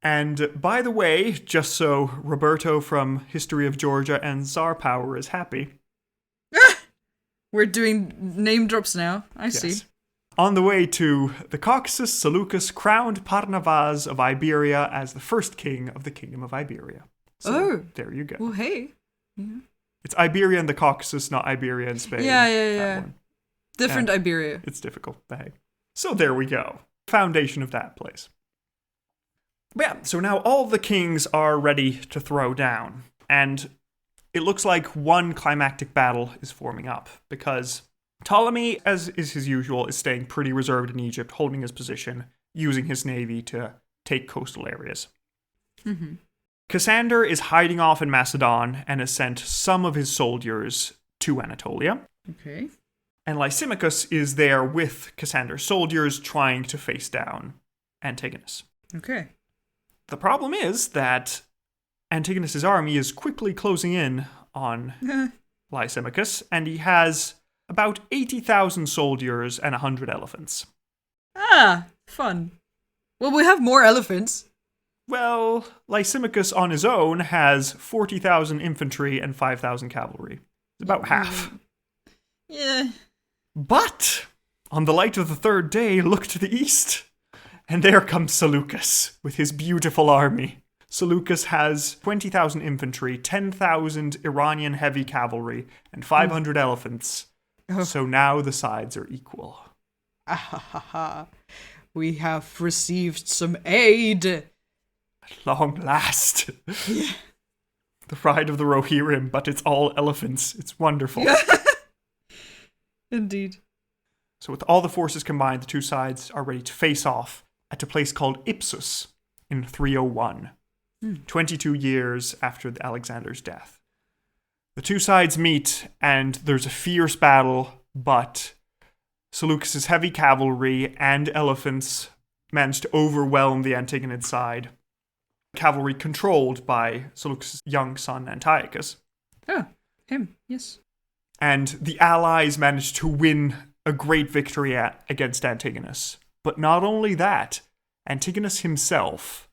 And by the way, just so Roberto from History of Georgia and Tsar Power is happy.
We're doing name drops now. I see.
On the way to the Caucasus, Seleucus crowned Parnavaz of Iberia as the first king of the Kingdom of Iberia. So, there you go.
Well, hey. Yeah.
It's Iberia and the Caucasus, not Iberia and Spain.
Yeah. Different Iberia.
It's difficult, but hey. So there we go. Foundation of that place. But yeah, so now all the kings are ready to throw down. And it looks like one climactic battle is forming up, because Ptolemy, as is his usual, is staying pretty reserved in Egypt, holding his position, using his navy to take coastal areas.
Mm-hmm.
Cassander is hiding off in Macedon and has sent some of his soldiers to Anatolia.
Okay. And
Lysimachus is there with Cassander's soldiers trying to face down Antigonus.
Okay.
The problem is that Antigonus' army is quickly closing in on Lysimachus, and he has about 80,000 soldiers and 100 elephants.
Ah, fun. Well, we have more elephants.
Well, Lysimachus on his own has 40,000 infantry and 5,000 cavalry. It's about half.
Yeah.
But on the light of the third day, look to the east. And there comes Seleucus with his beautiful army. Seleucus has 20,000 infantry, 10,000 Iranian heavy cavalry, and 500 elephants. Oh. So now the sides are equal.
We have received some aid.
At long last. Yeah. The ride of the Rohirrim, but it's all elephants. It's wonderful.
Indeed.
So with all the forces combined, the two sides are ready to face off at a place called Ipsus in 301, 22 years after Alexander's death. The two sides meet, and there's a fierce battle, but Seleucus' heavy cavalry and elephants managed to overwhelm the Antigonid side. Cavalry controlled by Seleucus' young son Antiochus.
Oh, him, yes.
And the allies managed to win a great victory against Antigonus. But not only that, Antigonus himself,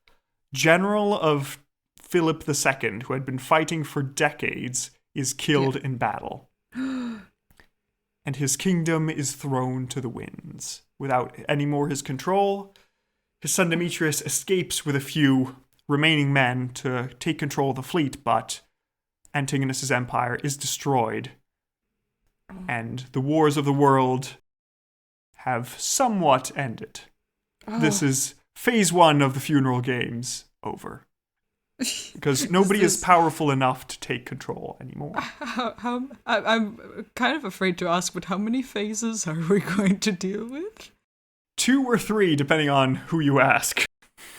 general of Philip II, who had been fighting for decades, is killed in battle. And his kingdom is thrown to the winds. Without any more his control, his son Demetrius escapes with a few remaining men to take control of the fleet, but Antigonus' empire is destroyed. And the wars of the world have somewhat ended. Oh. This is phase 1 of the funeral games over. Because nobody is powerful enough to take control anymore.
I'm kind of afraid to ask, but how many phases are we going to deal with?
2 or 3, depending on who you ask.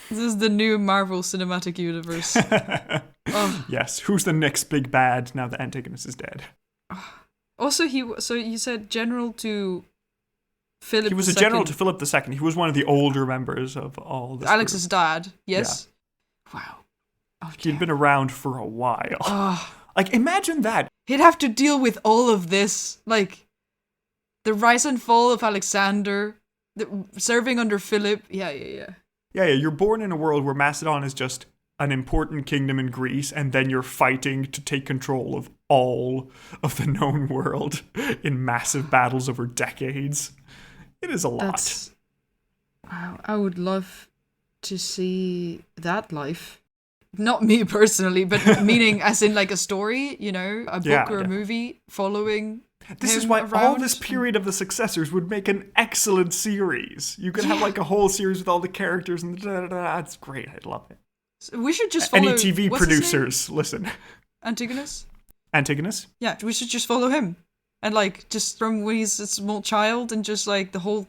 This is the new Marvel Cinematic Universe.
Yes, who's the next big bad now that Antigonus is dead?
Also, so you said general to Philip II.
He was a general to Philip II. He was one of the older members of all this
Alex's
group.
Dad, yes? Yeah. Wow.
Okay. He'd been around for a while. Like, imagine that.
He'd have to deal with all of this. Like, the rise and fall of Alexander, serving under Philip. Yeah.
Yeah, you're born in a world where Macedon is just an important kingdom in Greece, and then you're fighting to take control of all of the known world in massive battles over decades. It is a lot.
Wow, I would love to see that life. Not me personally, but meaning as in like a story, you know, a book or a movie following.
This is why all this period of the successors would make an excellent series. You could have like a whole series with all the characters and it's great. I'd love it.
So we should just follow...
Any TV producers, listen.
Antigonus?
Antigonus?
Yeah, we should just follow him. And like, just from when he's a small child and just like the whole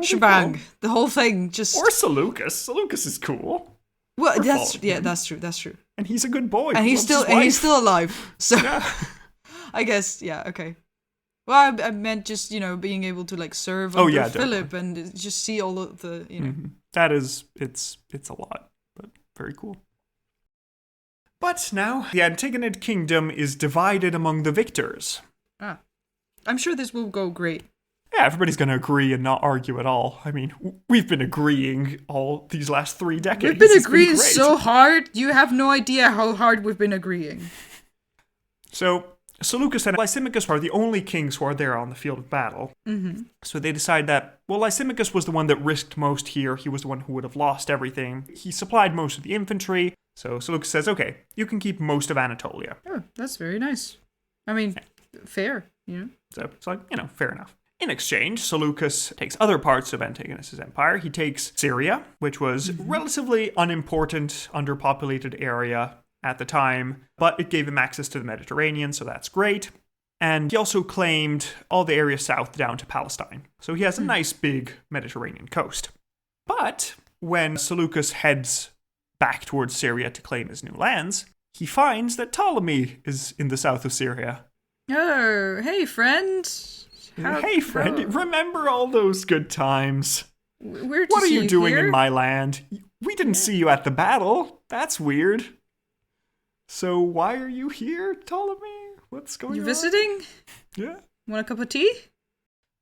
shebang. Cool. The whole thing. Just.
Or Seleucus. Seleucus is cool.
Well, that's true.
And he's a good boy.
And he's still alive. So yeah. I guess, yeah, okay. Well, I meant just, being able to, like, serve under Philip and just see all of the,
That is, it's a lot, but very cool. But now, the Antigonid kingdom is divided among the victors.
I'm sure this will go great.
Yeah, everybody's going to agree and not argue at all. I mean, we've been agreeing all these last 3 decades.
We've been agreeing so hard. You have no idea how hard we've been agreeing.
So, Seleucus and Lysimachus are the only kings who are there on the field of battle.
Mm-hmm.
So they decide that, well, Lysimachus was the one that risked most here. He was the one who would have lost everything. He supplied most of the infantry. So Seleucus says, okay, you can keep most of Anatolia.
Oh, that's very nice. I mean, fair,
So it's like, fair enough. In exchange, Seleucus takes other parts of Antigonus's empire. He takes Syria, which was relatively unimportant, underpopulated area at the time, but it gave him access to the Mediterranean, so that's great. And he also claimed all the area south down to Palestine. So he has a nice big Mediterranean coast. But when Seleucus heads back towards Syria to claim his new lands, he finds that Ptolemy is in the south of Syria.
Oh, hey, friend.
Hey, friend. Remember all those good times?
What
are you doing in my land? We didn't see you at the battle. That's weird. So why are you here, Ptolemy? What's going on?
You visiting?
Yeah.
Want a cup of tea?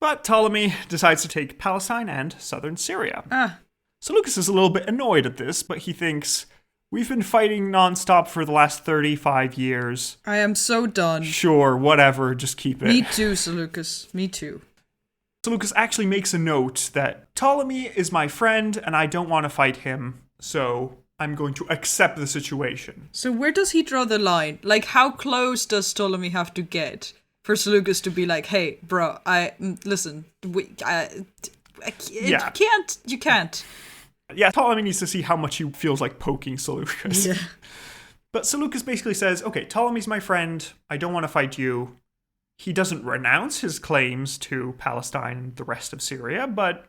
But Ptolemy decides to take Palestine and southern Syria. Seleucus is a little bit annoyed at this, but he thinks, we've been fighting nonstop for the last 35 years.
I am so done.
Sure, whatever, just keep it.
Me too, Seleucus. Me too.
Seleucus actually makes a note that Ptolemy is my friend and I don't want to fight him, so I'm going to accept the situation.
So where does he draw the line? Like, how close does Ptolemy have to get for Seleucus to be like, hey, bro, listen, you can't.
Yeah, Ptolemy needs to see how much he feels like poking Seleucus.
Yeah.
But Seleucus basically says, okay, Ptolemy's my friend, I don't want to fight you. He doesn't renounce his claims to Palestine and the rest of Syria, but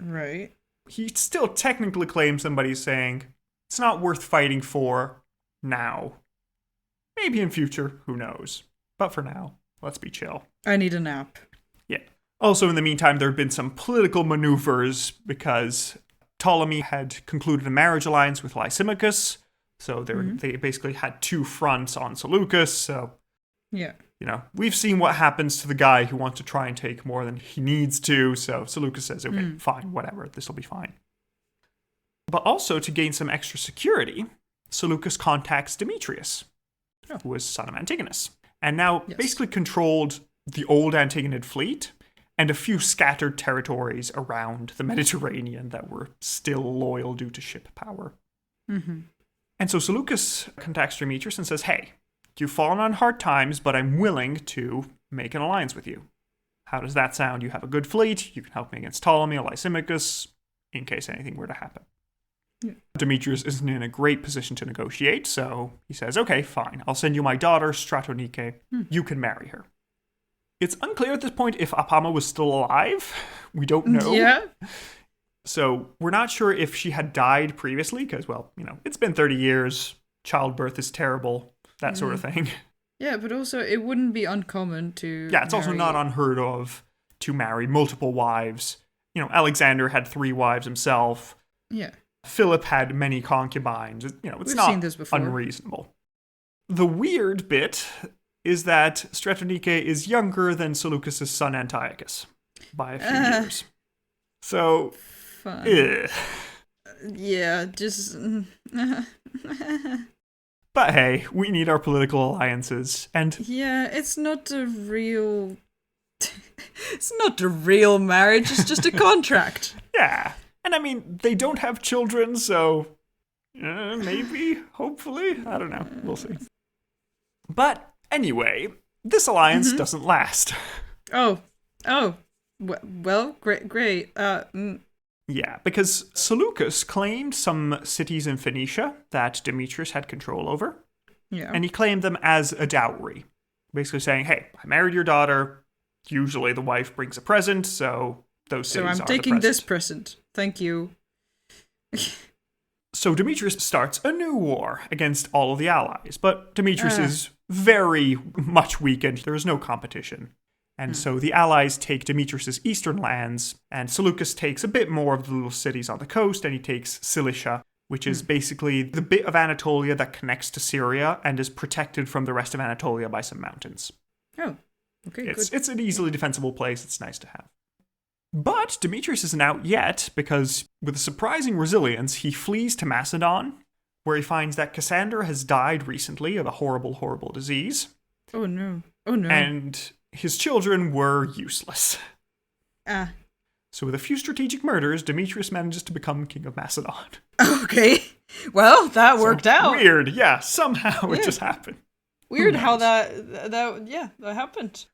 he still technically claims them, but he's saying, it's not worth fighting for now. Maybe in future, who knows. But for now, let's be chill.
I need a nap.
Yeah. Also, in the meantime, there have been some political maneuvers because Ptolemy had concluded a marriage alliance with Lysimachus. So they basically had 2 fronts on Seleucus. So, we've seen what happens to the guy who wants to try and take more than he needs to. So Seleucus says, okay, fine, whatever, this will be fine. But also, to gain some extra security, Seleucus contacts Demetrius, who was son of Antigonus, and now basically controlled the old Antigonid fleet and a few scattered territories around the Mediterranean that were still loyal due to ship power.
Mm-hmm.
And so Seleucus contacts Demetrius and says, hey, you've fallen on hard times, but I'm willing to make an alliance with you. How does that sound? You have a good fleet, you can help me against Ptolemy or Lysimachus, in case anything were to happen.
Yeah.
Demetrius isn't in a great position to negotiate, so he says, okay, fine, I'll send you my daughter, Stratonike. You can marry her. It's unclear at this point if Apama was still alive. We don't know.
Yeah.
So we're not sure if she had died previously, because, well, it's been 30 years, childbirth is terrible, that sort of thing.
Yeah, but also it wouldn't be uncommon to
Yeah, it's also not unheard of to marry multiple wives. Alexander had 3 wives himself.
Yeah.
Philip had many concubines. It's
We've
not
seen this before.
Unreasonable. The weird bit is that Stratonike is younger than Seleucus' son Antiochus by a few years. So,
yeah, just...
But hey, we need our political alliances, and...
Yeah, it's not a real... It's not a real marriage, it's just a contract.
Yeah. And I mean, they don't have children, so maybe, hopefully, I don't know, we'll see. But anyway, this alliance doesn't last.
Oh, well, great.
Yeah, because Seleucus claimed some cities in Phoenicia that Demetrius had control over.
Yeah.
And he claimed them as a dowry. Basically saying, hey, I married your daughter. Usually the wife brings a present, so those cities are the present.
So I'm taking this present. Thank you.
So Demetrius starts a new war against all of the allies, but Demetrius is very much weakened. There is no competition. And so the allies take Demetrius' eastern lands, and Seleucus takes a bit more of the little cities on the coast, and he takes Cilicia, which is basically the bit of Anatolia that connects to Syria and is protected from the rest of Anatolia by some mountains.
Oh, okay, good.
It's an easily defensible place. It's nice to have. But Demetrius isn't out yet, because with a surprising resilience, he flees to Macedon, where he finds that Cassandra has died recently of a horrible, horrible disease.
Oh no. Oh no.
And his children were useless. So with a few strategic murders, Demetrius manages to become king of Macedon.
Okay. Well, that worked out.
Weird. Yeah, somehow it just happened.
Weird how that happened.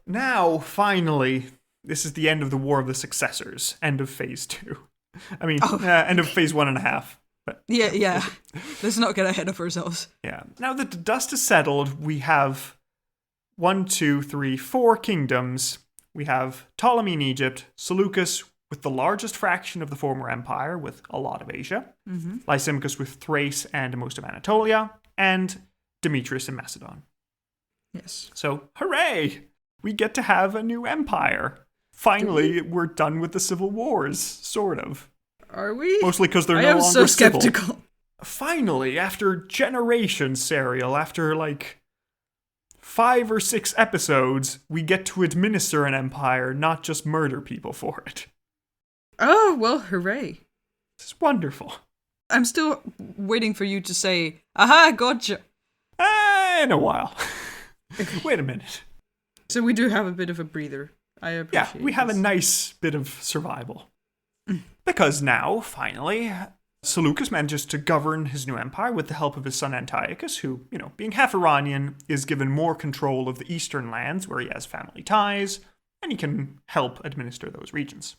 Now, finally, this is the end of the War of the Successors. End of phase 2. I mean, end of phase 1.5. But,
yeah. Let's not get ahead of ourselves.
Yeah. Now that the dust is settled, we have 4 kingdoms. We have Ptolemy in Egypt, Seleucus with the largest fraction of the former empire, with a lot of Asia, Lysimachus with Thrace and most of Anatolia, and Demetrius in Macedon.
Yes.
So, hooray! We get to have a new empire. Finally, we're done with the civil wars, sort of.
Are we?
Mostly because they're no longer
so
civil.
skeptical.
Finally, after generations, Serial, after 5 or 6 episodes, we get to administer an empire, not just murder people for it.
Oh, well, hooray.
It's wonderful.
I'm still waiting for you to say, aha, gotcha.
In a while. Wait a minute.
So we do have a bit of a breather. I appreciate
Yeah, we have
this.
a nice bit of survival. Because now, finally, Seleucus manages to govern his new empire with the help of his son Antiochus, who, being half Iranian, is given more control of the eastern lands where he has family ties, and he can help administer those regions.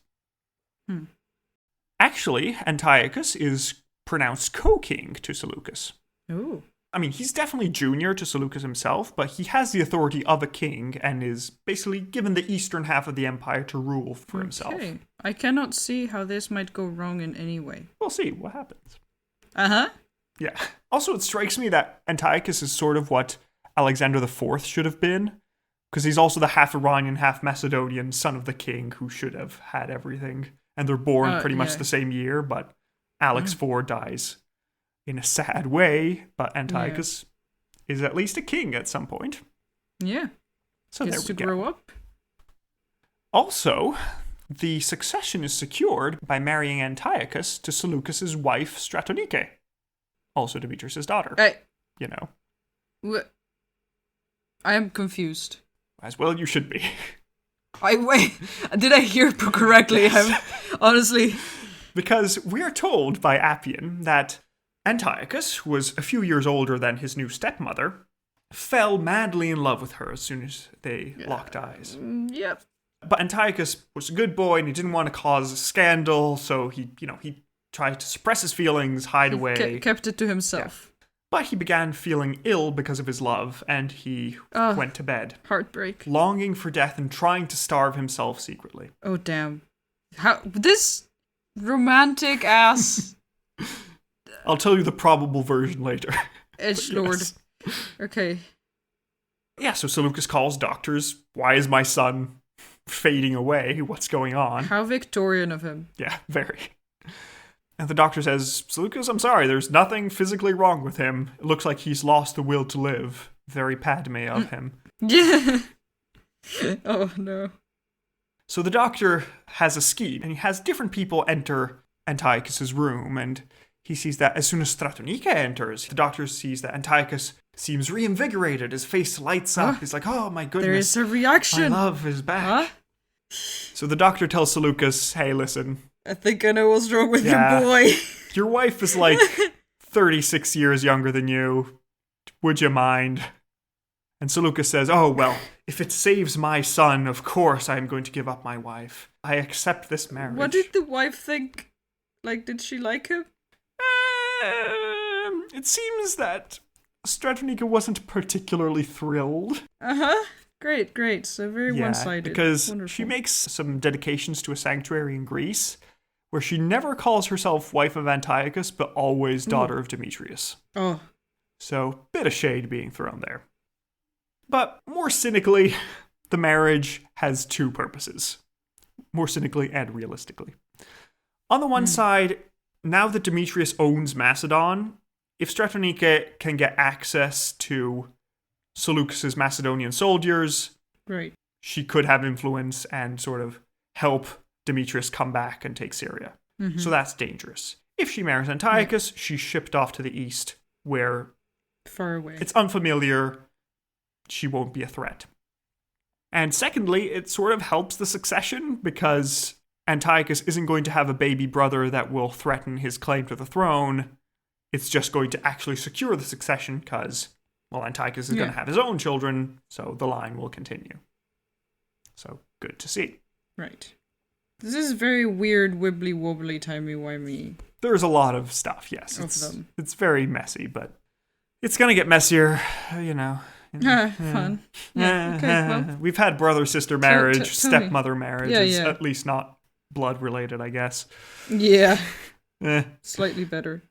Actually, Antiochus is pronounced co-king to Seleucus.
Ooh.
I mean, he's definitely junior to Seleucus himself, but he has the authority of a king and is basically given the eastern half of the empire to rule for himself.
Okay. I cannot see how this might go wrong in any way.
We'll see what happens.
Uh-huh.
Yeah. Also, it strikes me that Antiochus is sort of what Alexander IV should have been, because he's also the half Iranian, half Macedonian son of the king who should have had everything. And they're born pretty much the same year, but Alex IV dies in a sad way, but Antiochus is at least a king at some point.
Yeah.
So
Gets
there we
to grow up.
Also, the succession is secured by marrying Antiochus to Seleucus' wife Stratonike, also Demetrius' daughter.
I am confused.
As well you should be.
Wait, did I hear correctly?
Yes.
I'm honestly...
Because we are told by Appian that Antiochus was a few years older than his new stepmother, fell madly in love with her as soon as they locked eyes.
Yep.
But Antiochus was a good boy and he didn't want to cause a scandal, so he tried to suppress his feelings, hide away.
Kept it to himself.
Yeah. But he began feeling ill because of his love, and he went to bed.
Heartbreak.
Longing for death and trying to starve himself secretly.
Oh, damn. How this romantic ass...
I'll tell you the probable version later.
Edgelord.
Yes.
Okay.
Yeah, so Seleucus calls doctors. Why is my son fading away? What's going on?
How Victorian of him.
Yeah, very. And the doctor says, Seleucus, I'm sorry, there's nothing physically wrong with him. It looks like he's lost the will to live. Very Padme of him.
Yeah. Oh, no.
So the doctor has a scheme, and he has different people enter Antiochus' room, and he sees that as soon as Stratonike enters, the doctor sees that Antiochus seems reinvigorated. His face lights up. He's like, oh my goodness.
There is a reaction.
My love is back. So the doctor tells Seleucus, hey, listen.
I think I know what's wrong with your boy.
Your wife is 36 years younger than you. Would you mind? And Seleucus says, oh, well, if it saves my son, of course I am going to give up my wife. I accept this marriage.
What did the wife think? Did she like him?
It seems that Stratonike wasn't particularly thrilled.
Uh-huh. Great. So very one-sided.
Because
Wonderful.
she makes some dedications to a sanctuary in Greece, where she never calls herself wife of Antiochus, but always daughter of Demetrius.
Oh.
So, bit of shade being thrown there. But more cynically, the marriage has two purposes, more cynically and realistically. On the one side, now that Demetrius owns Macedon, if Stratonike can get access to Seleucus's Macedonian soldiers,
right,
she could have influence and sort of help Demetrius come back and take Syria. So that's dangerous. If she marries Antiochus, she's shipped off to the east, where
far away.
It's unfamiliar. She won't be a threat. And secondly, it sort of helps the succession because Antiochus isn't going to have a baby brother that will threaten his claim to the throne. It's just going to actually secure the succession because, well, Antiochus is going to have his own children, so the line will continue. So, good to see.
Right. This is very weird, wibbly-wobbly, timey-wimey.
There's a lot of stuff, yes. It's very messy, but it's going to get messier, you know.
Fun. Yeah, okay, well.
We've had brother-sister marriage, stepmother marriage. It's at least not blood-related, I guess.
Yeah. Slightly better.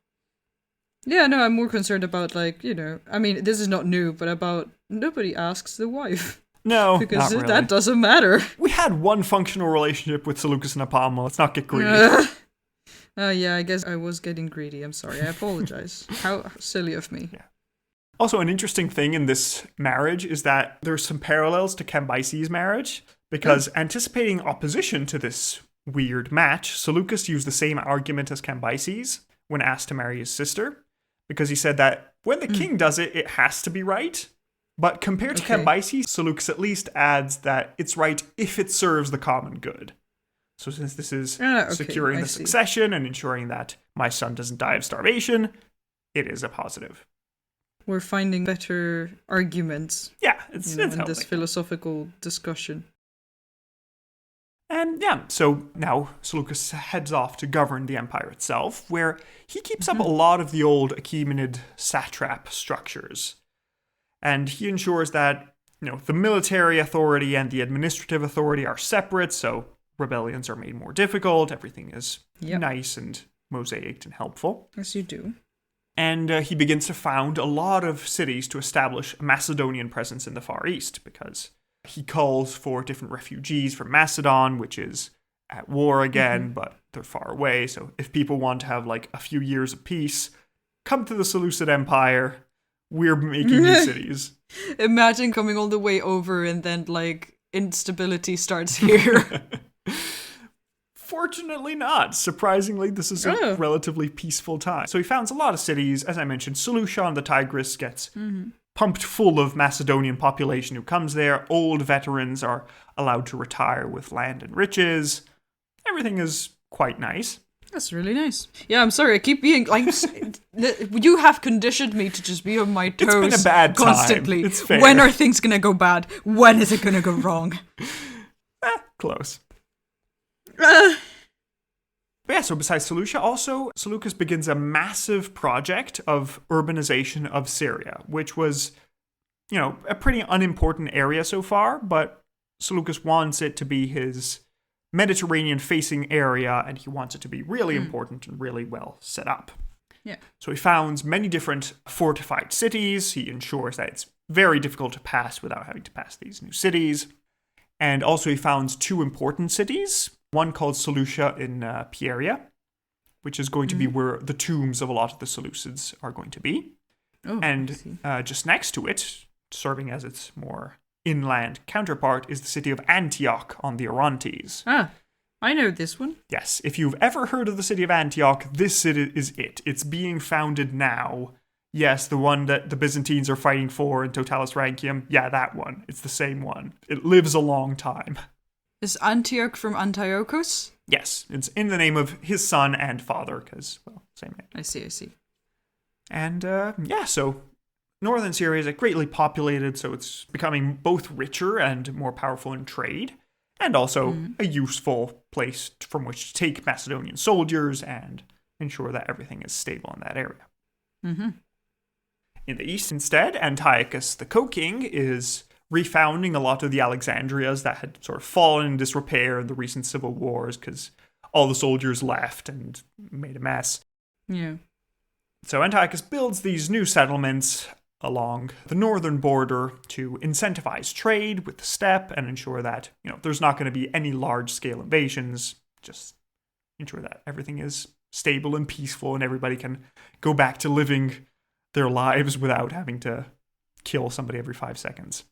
Yeah, no, I'm more concerned about, like, you know, I mean, this is not new, but about nobody asks the wife.
No,
because
not really.
That doesn't matter.
We had one functional relationship with Seleucus and Apama. Let's not get greedy.
Yeah, I guess I was getting greedy. I'm sorry. I apologize. How silly of me.
Yeah. Also, an interesting thing in this marriage is that there's some parallels to Cambyses' marriage, because anticipating opposition to this weird match, Seleucus used the same argument as Cambyses when asked to marry his sister, because he said that when the king does it, it has to be right. But compared to Cambyses, Seleucus at least adds that it's right if it serves the common good. So since this is securing the succession and ensuring that my son doesn't die of starvation, it is a positive.
We're finding better arguments.
Yeah, it's
in this philosophical discussion.
And so now Seleucus heads off to govern the empire itself, where he keeps up a lot of the old Achaemenid satrap structures. And he ensures that, you know, the military authority and the administrative authority are separate, so rebellions are made more difficult, everything is nice and mosaicked and helpful.
Yes, you do.
And he begins to found a lot of cities to establish a Macedonian presence in the Far East, because he calls for different refugees from Macedon, which is at war again, but they're far away. So if people want to have like a few years of peace, come to the Seleucid Empire. We're making new cities.
Imagine coming all the way over and then like instability starts here.
Fortunately not. Surprisingly, this is a relatively peaceful time. So he founds a lot of cities. As I mentioned, Seleucia on the Tigris gets pumped full of Macedonian population who comes there. Old veterans are allowed to retire with land and riches. Everything is quite nice.
That's really nice. Yeah, I'm sorry. I keep being like, you have conditioned me to just be on my toes.
It's been a bad time.
Constantly.
It's fair.
When are things gonna go bad? When is it gonna go wrong?
Close. But yeah, so besides Seleucia, also Seleucus begins a massive project of urbanization of Syria, which was, you know, a pretty unimportant area so far, but Seleucus wants it to be his Mediterranean-facing area, and he wants it to be really important and really well set up.
Yeah.
So he founds many different fortified cities. He ensures that it's very difficult to pass without having to pass these new cities. And also he founds two important cities, one called Seleucia in Pieria, which is going to be where the tombs of a lot of the Seleucids are going to be.
Oh,
and just next to it, serving as its more inland counterpart, is the city of Antioch on the Orontes.
Ah, I know this one.
Yes, if you've ever heard of the city of Antioch, this city is it. It's being founded now. Yes, the one that the Byzantines are fighting for in Totalis Rankium. Yeah, that one. It's the same one. It lives a long time.
Is Antioch from Antiochus?
Yes, it's in the name of his son and father, because, well, same name.
I see.
And, so northern Syria is greatly populated, so it's becoming both richer and more powerful in trade, and also a useful place from which to take Macedonian soldiers and ensure that everything is stable in that area. In the east, instead, Antiochus, the co-king, is refounding a lot of the Alexandrias that had sort of fallen in disrepair in the recent civil wars because all the soldiers left and made a mess.
Yeah.
So Antiochus builds these new settlements along the northern border to incentivize trade with the steppe and ensure that, there's not going to be any large-scale invasions. Just ensure that everything is stable and peaceful and everybody can go back to living their lives without having to kill somebody every 5 seconds.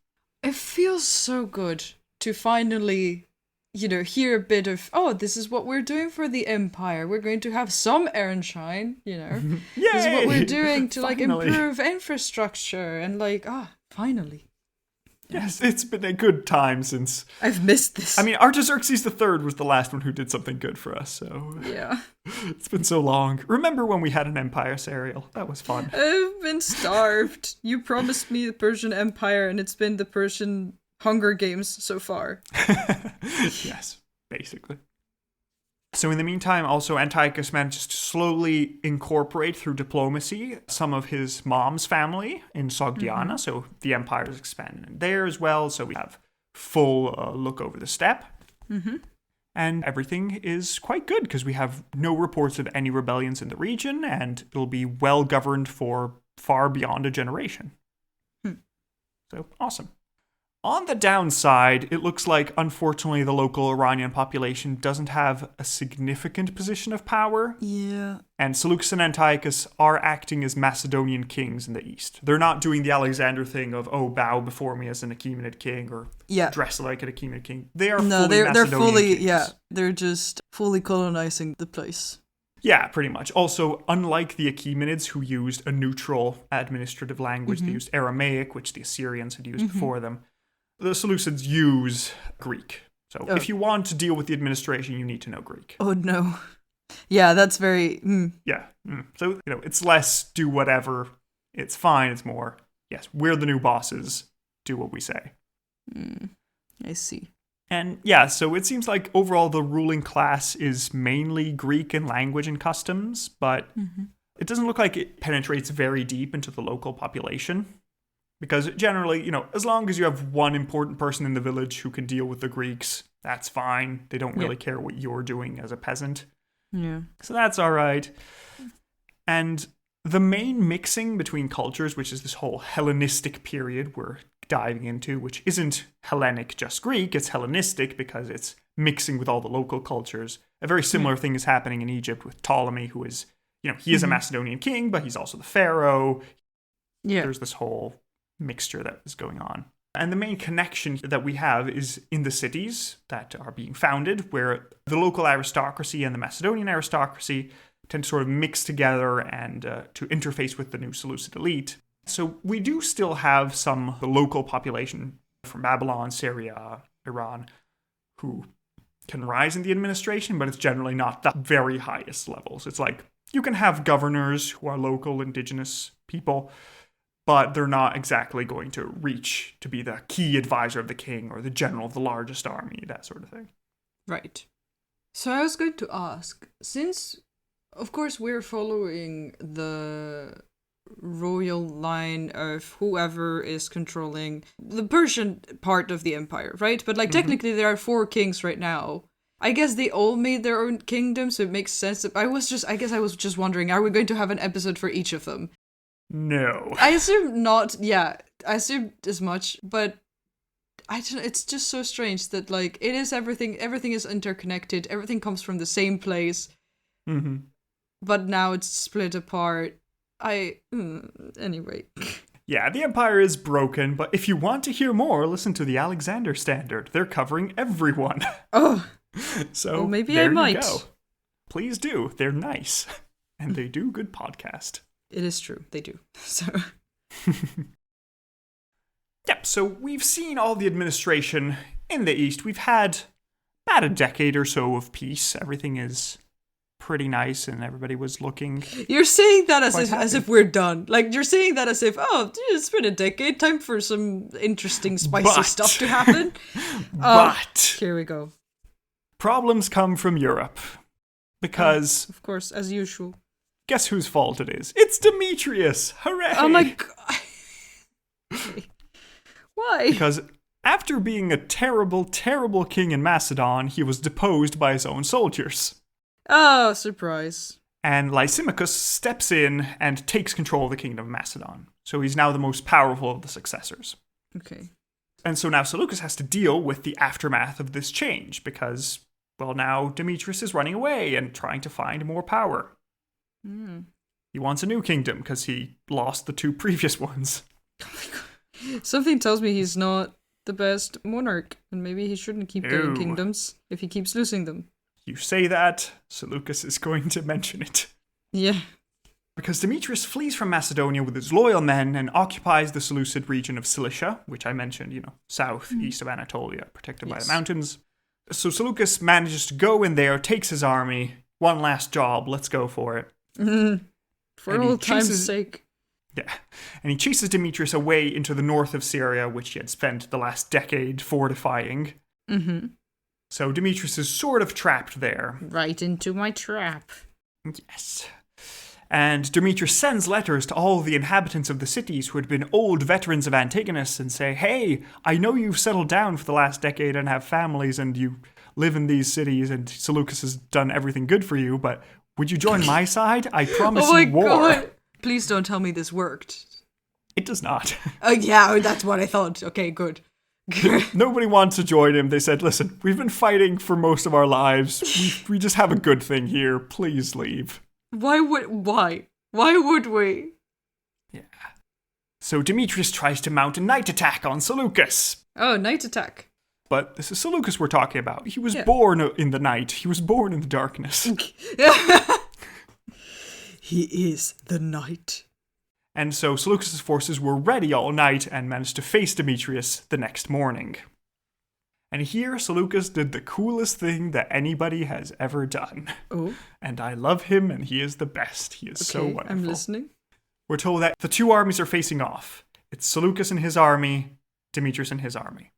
It feels so good to finally, hear a bit of, this is what we're doing for the Empire. We're going to have some Ehrenschein,
Yay!
This is what we're doing to,
Finally.
improve infrastructure and, finally.
Yes, it's been a good time since...
I've missed this.
I mean, Artaxerxes III was the last one who did something good for us, so...
Yeah.
It's been so long. Remember when we had an empire, Serial? That was fun.
I've been starved. You promised me the Persian Empire, and it's been the Persian Hunger Games so far.
Yes, basically. So in the meantime, also Antiochus manages to slowly incorporate through diplomacy some of his mom's family in Sogdiana. So the empire is expanding there as well. So we have full look over the steppe.
Mm-hmm.
And everything is quite good because we have no reports of any rebellions in the region, and it'll be well governed for far beyond a generation. So awesome. On the downside, it looks like, unfortunately, the local Iranian population doesn't have a significant position of power.
Yeah.
And Seleucus and Antiochus are acting as Macedonian kings in the east. They're not doing the Alexander thing of, bow before me as an Achaemenid king or dress like an Achaemenid king. They are fully Macedonian kings.
They're just fully colonizing the place.
Yeah, pretty much. Also, unlike the Achaemenids who used a neutral administrative language, they used Aramaic, which the Assyrians had used before them. The Seleucids use Greek. So if you want to deal with the administration, you need to know Greek.
Oh, no. Yeah, that's very...
Yeah. So, it's less do whatever. It's fine. It's more, yes, we're the new bosses. Do what we say.
I see.
And yeah, so it seems like overall the ruling class is mainly Greek in language and customs, but it doesn't look like it penetrates very deep into the local population. Because generally, as long as you have one important person in the village who can deal with the Greeks, that's fine. They don't really care what you're doing as a peasant.
Yeah.
So that's all right. And the main mixing between cultures, which is this whole Hellenistic period we're diving into, which isn't Hellenic, just Greek, it's Hellenistic because it's mixing with all the local cultures. A very similar thing is happening in Egypt with Ptolemy, who is, he is a Macedonian king, but he's also the pharaoh.
Yeah.
There's this whole mixture that is going on. And the main connection that we have is in the cities that are being founded, where the local aristocracy and the Macedonian aristocracy tend to sort of mix together and to interface with the new Seleucid elite. So we do still have some of the local population from Babylon, Syria, Iran, who can rise in the administration, but it's generally not the very highest levels. It's like you can have governors who are local indigenous people, but they're not exactly going to reach to be the key advisor of the king or the general of the largest army, that sort of thing.
Right. So I was going to ask, since, of course, we're following the royal line of whoever is controlling the Persian part of the empire, right? But technically there are 4 kings right now. I guess they all made their own kingdom, so it makes sense. I was just wondering, are we going to have an episode for each of them?
No.
I assume not. Yeah, I assumed as much, but I don't. It's just so strange that it is everything. Everything is interconnected. Everything comes from the same place. But now it's split apart. Anyway.
Yeah, the empire is broken, but if you want to hear more, listen to the Alexander Standard. They're covering everyone.
Oh.
So
well, maybe
there
I might.
You go. Please do. They're nice, and they do good podcast.
It is true. They do. So.
Yep, so we've seen all the administration in the East. We've had about a decade or so of peace. Everything is pretty nice and everybody was looking...
You're saying that as if we're done. You're saying that as if, it's been a decade. Time for some interesting, spicy stuff to happen.
But...
Here we go.
Problems come from Europe. Because...
of course, as usual.
Guess whose fault it is? It's Demetrius! Hooray!
Oh my god. Okay. Why?
Because after being a terrible, terrible king in Macedon, he was deposed by his own soldiers.
Oh, surprise.
And Lysimachus steps in and takes control of the kingdom of Macedon. So he's now the most powerful of the successors.
Okay.
And so now Seleucus has to deal with the aftermath of this change because, well, now Demetrius is running away and trying to find more power. He wants a new kingdom because he lost the 2 previous ones.
Oh my God. Something tells me he's not the best monarch, and maybe he shouldn't keep getting kingdoms if he keeps losing them.
You say that, Seleucus is going to mention it.
Yeah.
Because Demetrius flees from Macedonia with his loyal men and occupies the Seleucid region of Cilicia, which I mentioned, south, east of Anatolia, protected by the mountains. So Seleucus manages to go in there, takes his army, one last job, let's go for it.
For old time's sake.
Yeah. And he chases Demetrius away into the north of Syria, which he had spent the last decade fortifying. So Demetrius is sort of trapped there.
Right into my trap.
Yes. And Demetrius sends letters to all the inhabitants of the cities who had been old veterans of Antigonus and say, hey, I know you've settled down for the last decade and have families and you live in these cities and Seleucus has done everything good for you, but would you join my side? I promise you war. God.
Please don't tell me this worked.
It does not.
Yeah, that's what I thought. Okay, good.
Nobody wants to join him. They said, listen, we've been fighting for most of our lives. We just have a good thing here. Please leave.
Why would we?
Yeah. So Demetrius tries to mount a night attack on Seleucus.
Oh, night attack.
But this is Seleucus we're talking about. He was born in the night. He was born in the darkness.
He is the night.
And so Seleucus' forces were ready all night and managed to face Demetrius the next morning. And here Seleucus did the coolest thing that anybody has ever done.
Oh.
And I love him and he is the best. He is so wonderful.
I'm listening.
We're told that the 2 armies are facing off. It's Seleucus and his army, Demetrius and his army.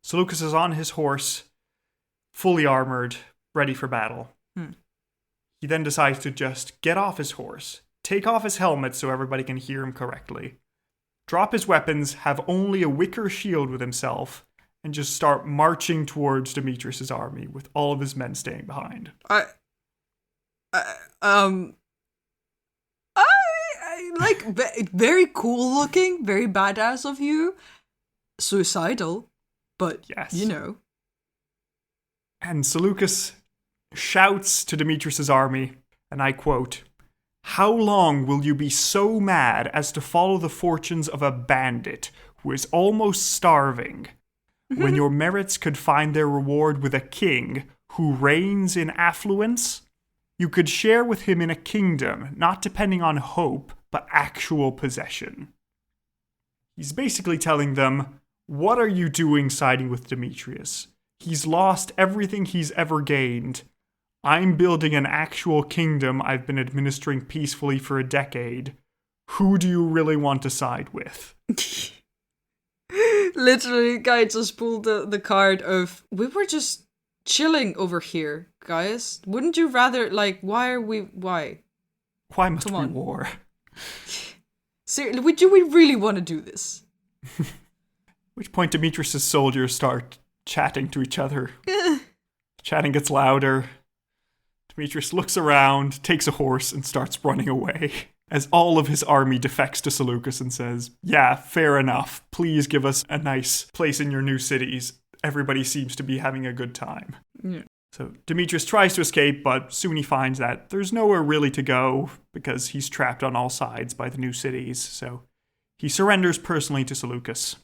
Seleucus is on his horse, fully armored, ready for battle. He then decides to just get off his horse, take off his helmet so everybody can hear him correctly, drop his weapons, have only a wicker shield with himself, and just start marching towards Demetrius' army with all of his men staying behind.
I like very cool looking, very badass of you. Suicidal, but
yes. And Seleucus shouts to Demetrius' army, and I quote, "How long will you be so mad as to follow the fortunes of a bandit who is almost starving, when your merits could find their reward with a king who reigns in affluence? You could share with him in a kingdom, not depending on hope, but actual possession." He's basically telling them, what are you doing siding with Demetrius? He's lost everything he's ever gained. I'm building an actual kingdom I've been administering peacefully for a decade. Who do you really want to side with?
Literally, guy just pulled the card of, we were just chilling over here, guys. Wouldn't you rather, why?
Why must we war?
Seriously, do we really want to do this?
At which point Demetrius' soldiers start chatting to each other. Chatting gets louder. Demetrius looks around, takes a horse, and starts running away. As all of his army defects to Seleucus and says, yeah, fair enough. Please give us a nice place in your new cities. Everybody seems to be having a good time.
Yeah.
So Demetrius tries to escape, but soon he finds that there's nowhere really to go because he's trapped on all sides by the new cities. So he surrenders personally to Seleucus,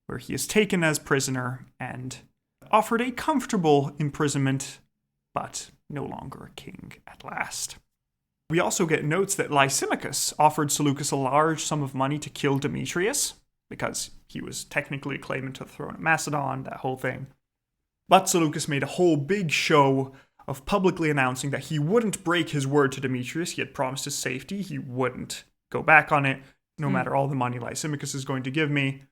where he is taken as prisoner and offered a comfortable imprisonment, but no longer a king at last. We also get notes that Lysimachus offered Seleucus a large sum of money to kill Demetrius, because he was technically a claimant to the throne of Macedon, that whole thing. But Seleucus made a whole big show of publicly announcing that he wouldn't break his word to Demetrius. He had promised his safety. He wouldn't go back on it, no matter all the money Lysimachus is going to give me.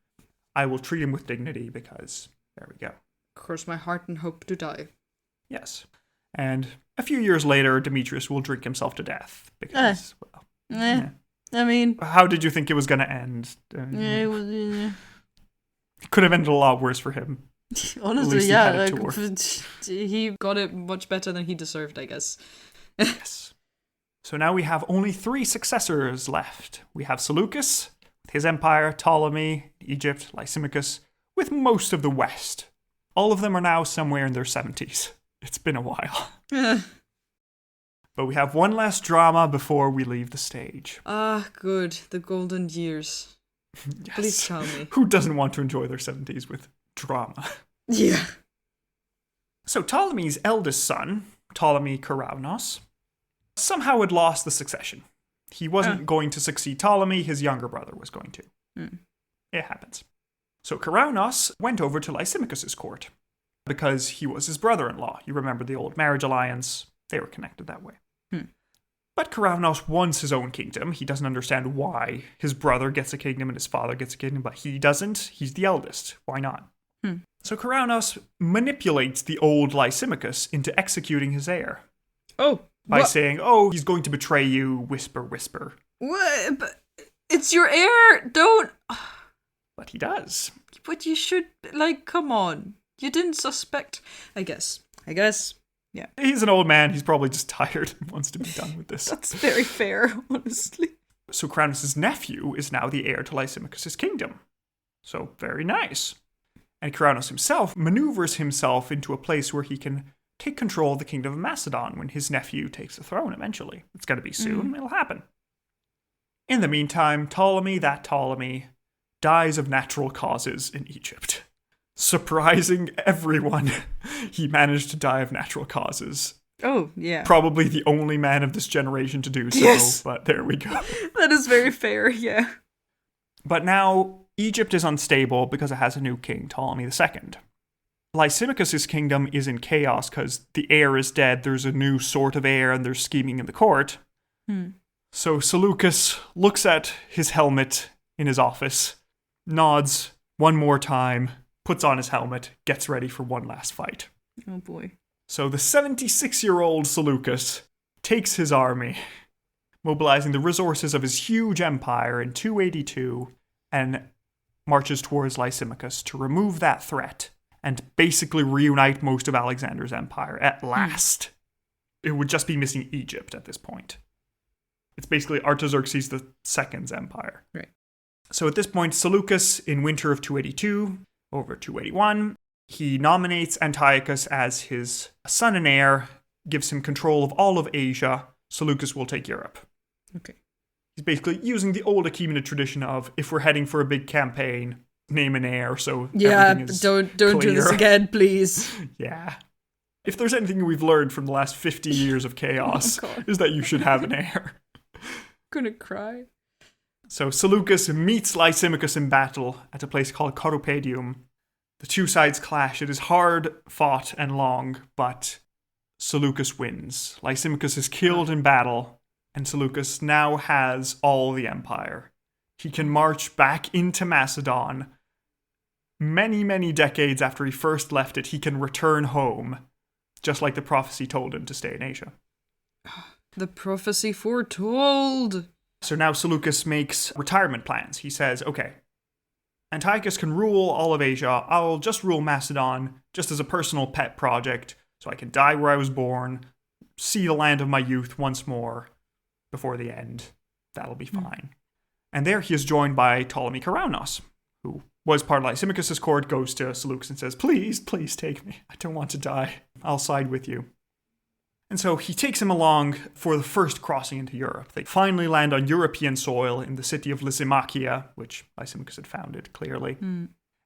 I will treat him with dignity because there we go.
Of course, my heart and hope to die.
Yes. And a few years later, Demetrius will drink himself to death. Because,
I mean...
How did you think it was going to end? It could have ended a lot worse for him.
Honestly, yeah. He got it much better than he deserved, I guess.
Yes. So now we have only 3 successors left. We have Seleucus, with his empire, Ptolemy, Egypt, Lysimachus, with most of the West. All of them are now somewhere in their 70s. It's been a while. But we have one last drama before we leave the stage.
Ah, good. The golden years.
Yes.
Please tell me.
Who doesn't want to enjoy their 70s with drama?
Yeah.
So Ptolemy's eldest son, Ptolemy Karaunos, somehow had lost the succession. He wasn't going to succeed Ptolemy, his younger brother was going to. It happens. So Karaunos went over to Lysimachus's court because he was his brother-in-law. You remember the old marriage alliance? They were connected that way. But Karaunos wants his own kingdom. He doesn't understand why his brother gets a kingdom and his father gets a kingdom, but he doesn't. He's the eldest. Why not? So Karaunos manipulates the old Lysimachus into executing his heir.
Oh.
By saying, oh, he's going to betray you, whisper, whisper.
What? But it's your heir. Don't.
But he does.
But you should, come on. You didn't suspect. I guess. Yeah.
He's an old man. He's probably just tired and wants to be done with this.
That's very fair, honestly.
So Karaunos' nephew is now the heir to Lysimachus' kingdom. So very nice. And Karaunos himself maneuvers himself into a place where he can take control of the kingdom of Macedon when his nephew takes the throne eventually. It's going to be soon. It'll happen. In the meantime, Ptolemy, dies of natural causes in Egypt. Surprising everyone, he managed to die of natural causes.
Oh, yeah.
Probably the only man of this generation to do so,
yes.
But there we go.
That is very fair, yeah.
But now, Egypt is unstable because it has a new king, Ptolemy II. Lysimachus' kingdom is in chaos because the heir is dead, there's a new sort of heir, and there's scheming in the court. So Seleucus looks at his helmet in his office, nods one more time, puts on his helmet, gets ready for one last fight.
Oh boy.
So the 76-year-old Seleucus takes his army, mobilizing the resources of his huge empire in 282, and marches towards Lysimachus to remove that threat and basically reunite most of Alexander's empire at last. It would just be missing Egypt at this point. It's basically Artaxerxes II's empire.
Right.
So at this point, Seleucus, in winter of 282, over 281, he nominates Antiochus as his son and heir, gives him control of all of Asia. Seleucus will take Europe.
Okay.
He's basically using the old Achaemenid tradition of, if we're heading for a big campaign, name an heir, so everything is
don't
clear.
do this again, please.
Yeah. If there's anything we've learned from the last 50 years of chaos, is that you should have an heir.
I'm gonna cry.
So Seleucus meets Lysimachus in battle at a place called Corupedium. The two sides clash. It is hard fought and long, but Seleucus wins. Lysimachus is killed in battle, and Seleucus now has all the empire. He can march back into Macedon. Many, many decades after he first left it, he can return home, just like the prophecy told him to stay in Asia.
The prophecy foretold.
So now Seleucus makes retirement plans. He says, okay, Antiochus can rule all of Asia. I'll just rule Macedon just as a personal pet project, so I can die where I was born, see the land of my youth once more before the end. That'll be fine. And there he is joined by Ptolemy Karaunos, who was part of Lysimachus' court, goes to Seleucus and says, please, please take me. I don't want to die. I'll side with you. And so he takes him along for the first crossing into Europe. They finally land on European soil in the city of Lysimachia, which Lysimachus had founded, clearly.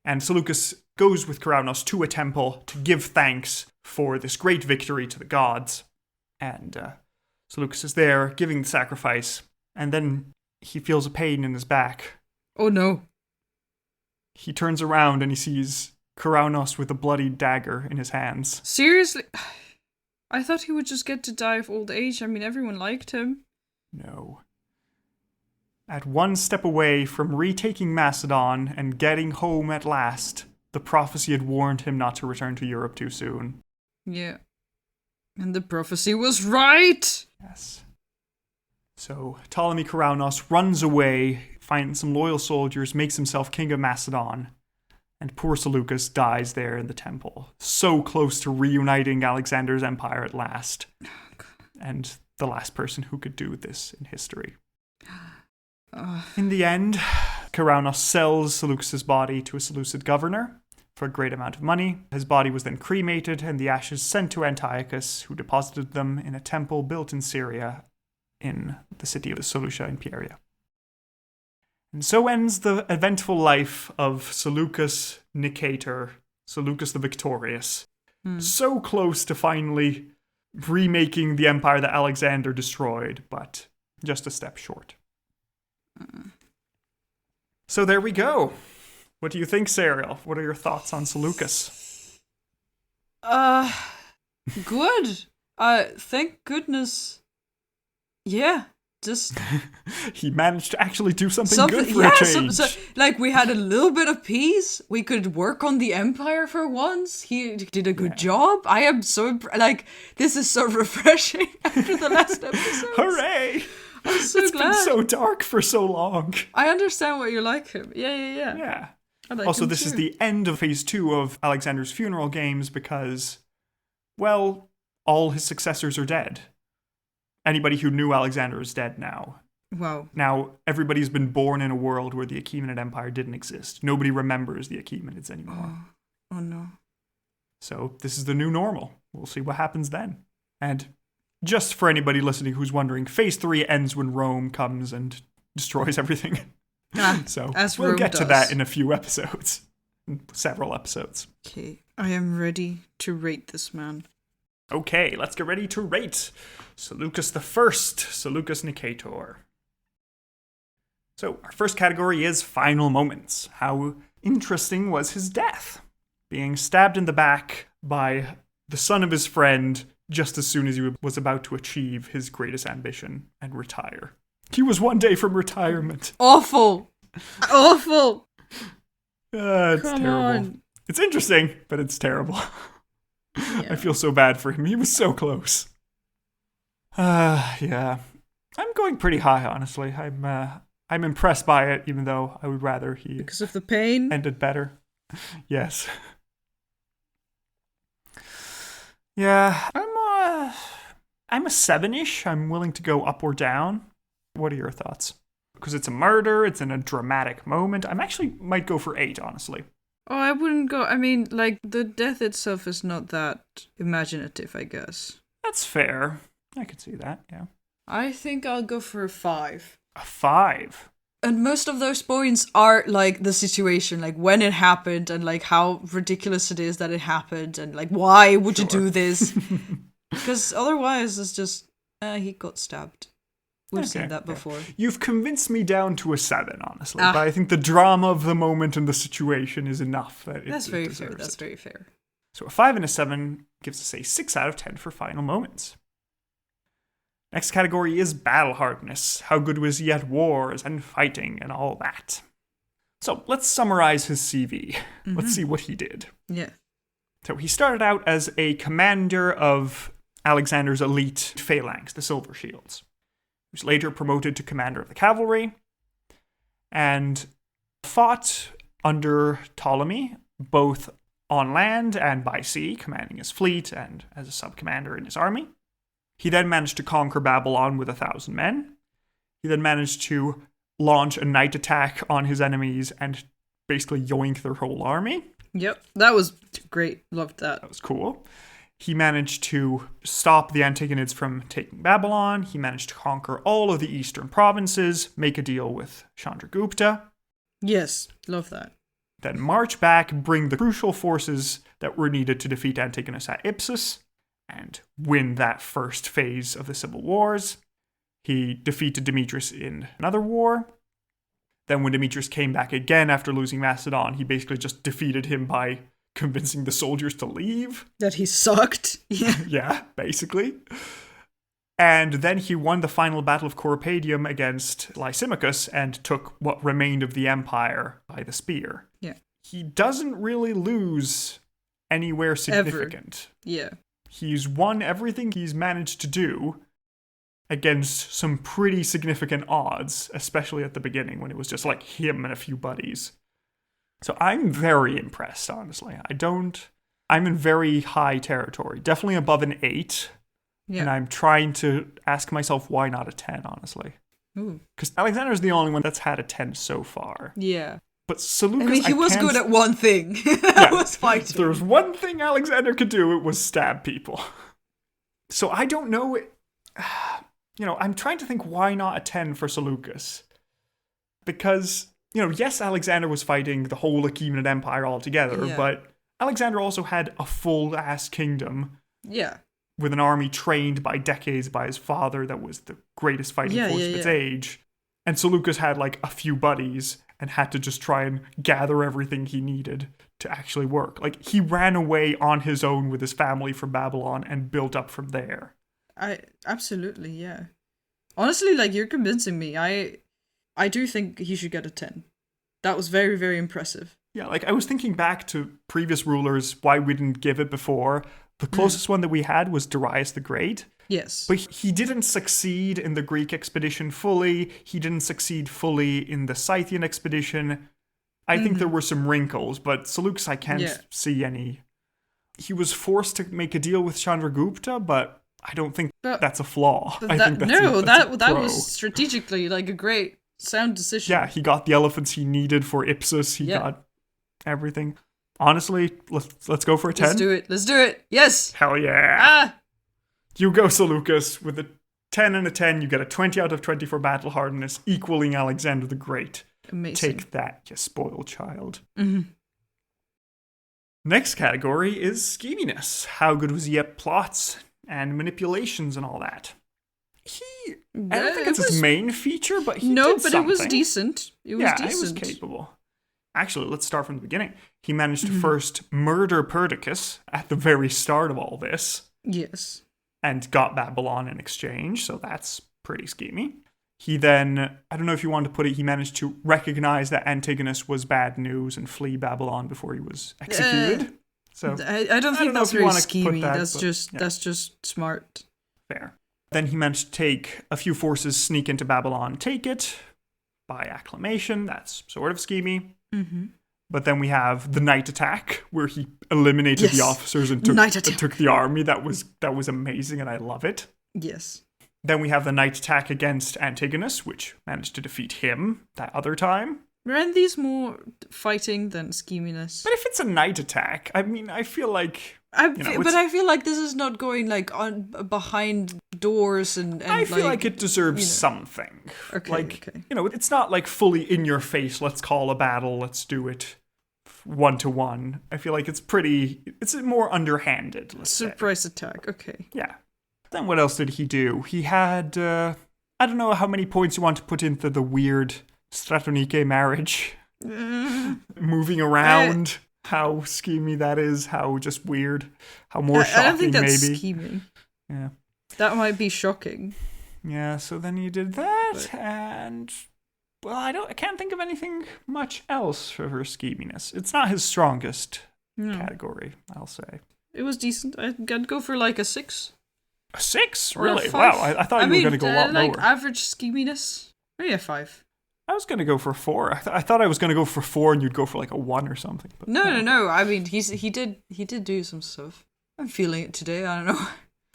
And Seleucus goes with Karaunos to a temple to give thanks for this great victory to the gods. And Seleucus is there giving the sacrifice, and then he feels a pain in his back.
Oh no.
He turns around and he sees Karaunos with a bloody dagger in his hands.
Seriously? I thought he would just get to die of old age. I mean, everyone liked him.
No. At one step away from retaking Macedon and getting home at last, the prophecy had warned him not to return to Europe too soon.
Yeah. And the prophecy was right!
Yes. So Ptolemy Karaunos runs away, finds some loyal soldiers, makes himself king of Macedon, and poor Seleucus dies there in the temple, so close to reuniting Alexander's empire at last. And the last person who could do this in history. In the end, Keranos sells Seleucus' body to a Seleucid governor for a great amount of money. His body was then cremated and the ashes sent to Antiochus, who deposited them in a temple built in Syria in the city of Seleucia in Pieria. And so ends the eventful life of Seleucus Nikator, Seleucus the Victorious. So close to finally remaking the empire that Alexander destroyed, but just a step short. So there we go. What do you think, Serial? What are your thoughts on Seleucus?
Good. Thank goodness. Yeah, just...
He managed to actually do something good for a change.
Like, we had a little bit of peace. We could work on the empire for once. He did a good job. I am so... this is so refreshing after the last episode.
Hooray!
I'm so
it's
glad.
Been so dark for so long.
I understand why you like him. Yeah.
Yeah.
Also,
this is the end of phase 2 of Alexander's funeral games because, well, all his successors are dead. Anybody who knew Alexander is dead now.
Wow.
Now, everybody's been born in a world where the Achaemenid Empire didn't exist. Nobody remembers the Achaemenids anymore.
Oh no.
So this is the new normal. We'll see what happens then. And just for anybody listening who's wondering, phase 3 ends when Rome comes and destroys everything. So we'll get to that in a few episodes. Several episodes.
Okay, I am ready to rate this man.
Okay, let's get ready to rate Seleucus I, Seleucus Nikator. So our first category is final moments. How interesting was his death? Being stabbed in the back by the son of his friend just as soon as he was about to achieve his greatest ambition and retire. He was one day from retirement.
Awful!
It's
Come
terrible.
on.
It's interesting, but it's terrible.
Yeah.
I feel so bad for him. He was so close. Yeah. I'm going pretty high, honestly. I'm impressed by it, even though I would rather he
Because of the pain?
ended better. Yes. Yeah, I'm a 7-ish. I'm willing to go up or down. What are your thoughts? Because it's a murder, it's in a dramatic moment. I'm actually might go for 8, honestly.
Oh, I wouldn't go. I mean, like, the death itself is not that imaginative, I guess.
That's fair. I could see that, yeah.
I think I'll go for a 5.
A 5?
And most of those points are, like, the situation, like, when it happened and, like, how ridiculous it is that it happened and, like, why would you do this? Because otherwise it's just, he got stabbed. We've seen that before.
You've convinced me down to a 7, honestly. But I think the drama of the moment and the situation is enough.
That's very fair. That's very fair.
So a 5 and a 7 gives us a 6 out of 10 for final moments. Next category is battle hardness. How good was he at wars and fighting and all that? So let's summarize his CV. Mm-hmm. Let's see what he did.
Yeah.
So he started out as a commander of Alexander's elite phalanx, the Silver Shields. He was later promoted to commander of the cavalry and fought under Ptolemy, both on land and by sea, commanding his fleet and as a sub-commander in his army. He then managed to conquer Babylon with 1,000 men. He then managed to launch a night attack on his enemies and basically yoink their whole army.
Yep, that was great. Loved that.
That was cool. He managed to stop the Antigonids from taking Babylon. He managed to conquer all of the eastern provinces, make a deal with Chandragupta.
Yes, love that.
Then march back, bring the crucial forces that were needed to defeat Antigonus at Ipsus, and win that first phase of the civil wars. He defeated Demetrius in another war. Then when Demetrius came back again after losing Macedon, he basically just defeated him by convincing the soldiers to leave.
That he sucked. Yeah.
Yeah, basically. And then he won the final battle of Corpadium against Lysimachus and took what remained of the empire by the spear.
Yeah.
He doesn't really lose anywhere significant.
Ever. Yeah.
He's won everything he's managed to do against some pretty significant odds, especially at the beginning when it was just like him and a few buddies. So I'm very impressed, honestly. I'm in very high territory. Definitely above an 8.
Yeah.
And I'm trying to ask myself, why not a 10, honestly? Because Alexander's the only one that's had a 10 so far.
Yeah.
But Seleucus,
I mean, he was good at one thing. That was fighting.
If there was one thing Alexander could do, it was stab people. So I don't know. I'm trying to think, why not a 10 for Seleucus? Because, yes, Alexander was fighting the whole Achaemenid Empire altogether, but Alexander also had a full-ass kingdom.
Yeah.
With an army trained by decades by his father that was the greatest fighting force of its age. And Seleucus had like a few buddies and had to just try and gather everything he needed to actually work. Like, he ran away on his own with his family from Babylon and built up from there.
Absolutely, yeah. Honestly, like, you're convincing me. I do think he should get a 10. That was very, very impressive.
Yeah, like, I was thinking back to previous rulers, why we didn't give it before. The closest one that we had was Darius the Great.
Yes.
But he didn't succeed in the Greek expedition fully. He didn't succeed fully in the Scythian expedition. I think there were some wrinkles, but Seleucus, I can't see any. He was forced to make a deal with Chandragupta, but I don't think that's a flaw. I think that
was strategically like a great, sound decision.
Yeah, he got the elephants he needed for Ipsus. He got everything. Honestly, let's go for a 10.
Let's do it. Yes.
Hell yeah. You go, Seleucus. With a 10 and a 10, you get a 20 out of 20 for battle hardness, equaling Alexander the Great.
Amazing.
Take that, you spoiled child.
Mm-hmm.
Next category is scheminess. How good was he at plots and manipulations and all that? I don't think it's his main feature, but he did something.
It was decent. It was
capable. Actually, let's start from the beginning. He managed to first murder Perdiccas at the very start of all this.
Yes.
And got Babylon in exchange, so that's pretty schemy. He then, I don't know if you want to put it, he managed to recognize that Antigonus was bad news and flee Babylon before he was executed. So
I don't think that's very schemy. That's just smart.
Fair. Then he managed to take a few forces, sneak into Babylon, take it by acclamation. That's sort of schemy.
Mm-hmm.
But then we have the night attack, where he eliminated the officers and took the army. That was amazing, and I love it.
Yes.
Then we have the night attack against Antigonus, which managed to defeat him that other time.
Aren't these more fighting than scheminess?
But if it's a night attack, I mean, I feel like...
I feel like this is not going like on behind doors and
I feel like it deserves something.
Okay.
It's not like fully in your face. Let's call a battle. Let's do it 1-to-1. I feel like it's more underhanded.
Surprise attack. Okay.
Yeah. Then what else did he do? He had I don't know how many points you want to put into the weird Stratonike marriage. Moving around. How schemy that is, how just weird, how more shocking, maybe.
I don't think that's scheming.
Yeah.
That might be shocking.
Yeah, so then you did that, and... Well, I can't think of anything much else for her scheminess. It's not his strongest category, I'll say.
It was decent. I'd go for like a 6.
A 6?
Or
really?
A 5.
Wow, I thought you were going to go a lot
like
lower.
Average scheminess? Maybe a 5.
I was going to go for a 4. I thought I was going to go for 4 and you'd go for like a 1 or something. But
no. I mean, he did do some stuff. I'm feeling it today. I don't know.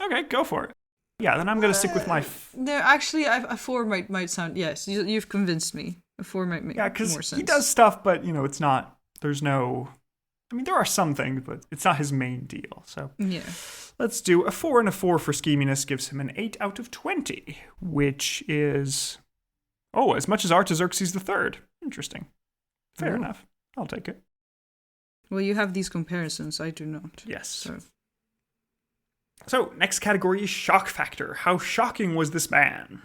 Okay, go for it. Yeah, then I'm going to stick with my...
No, actually, a 4 might sound... Yes, you've convinced me. A 4 might make more sense. Yeah, because
he does stuff, but, it's not... There's no... I mean, there are some things, but it's not his main deal. So
yeah.
Let's do a 4 and a 4 for scheminess gives him an 8 out of 20, which is... Oh, as much as Artaxerxes III. Interesting. Fair enough. I'll take it.
Well, you have these comparisons. I do not.
Yes. So next category is shock factor. How shocking was this man?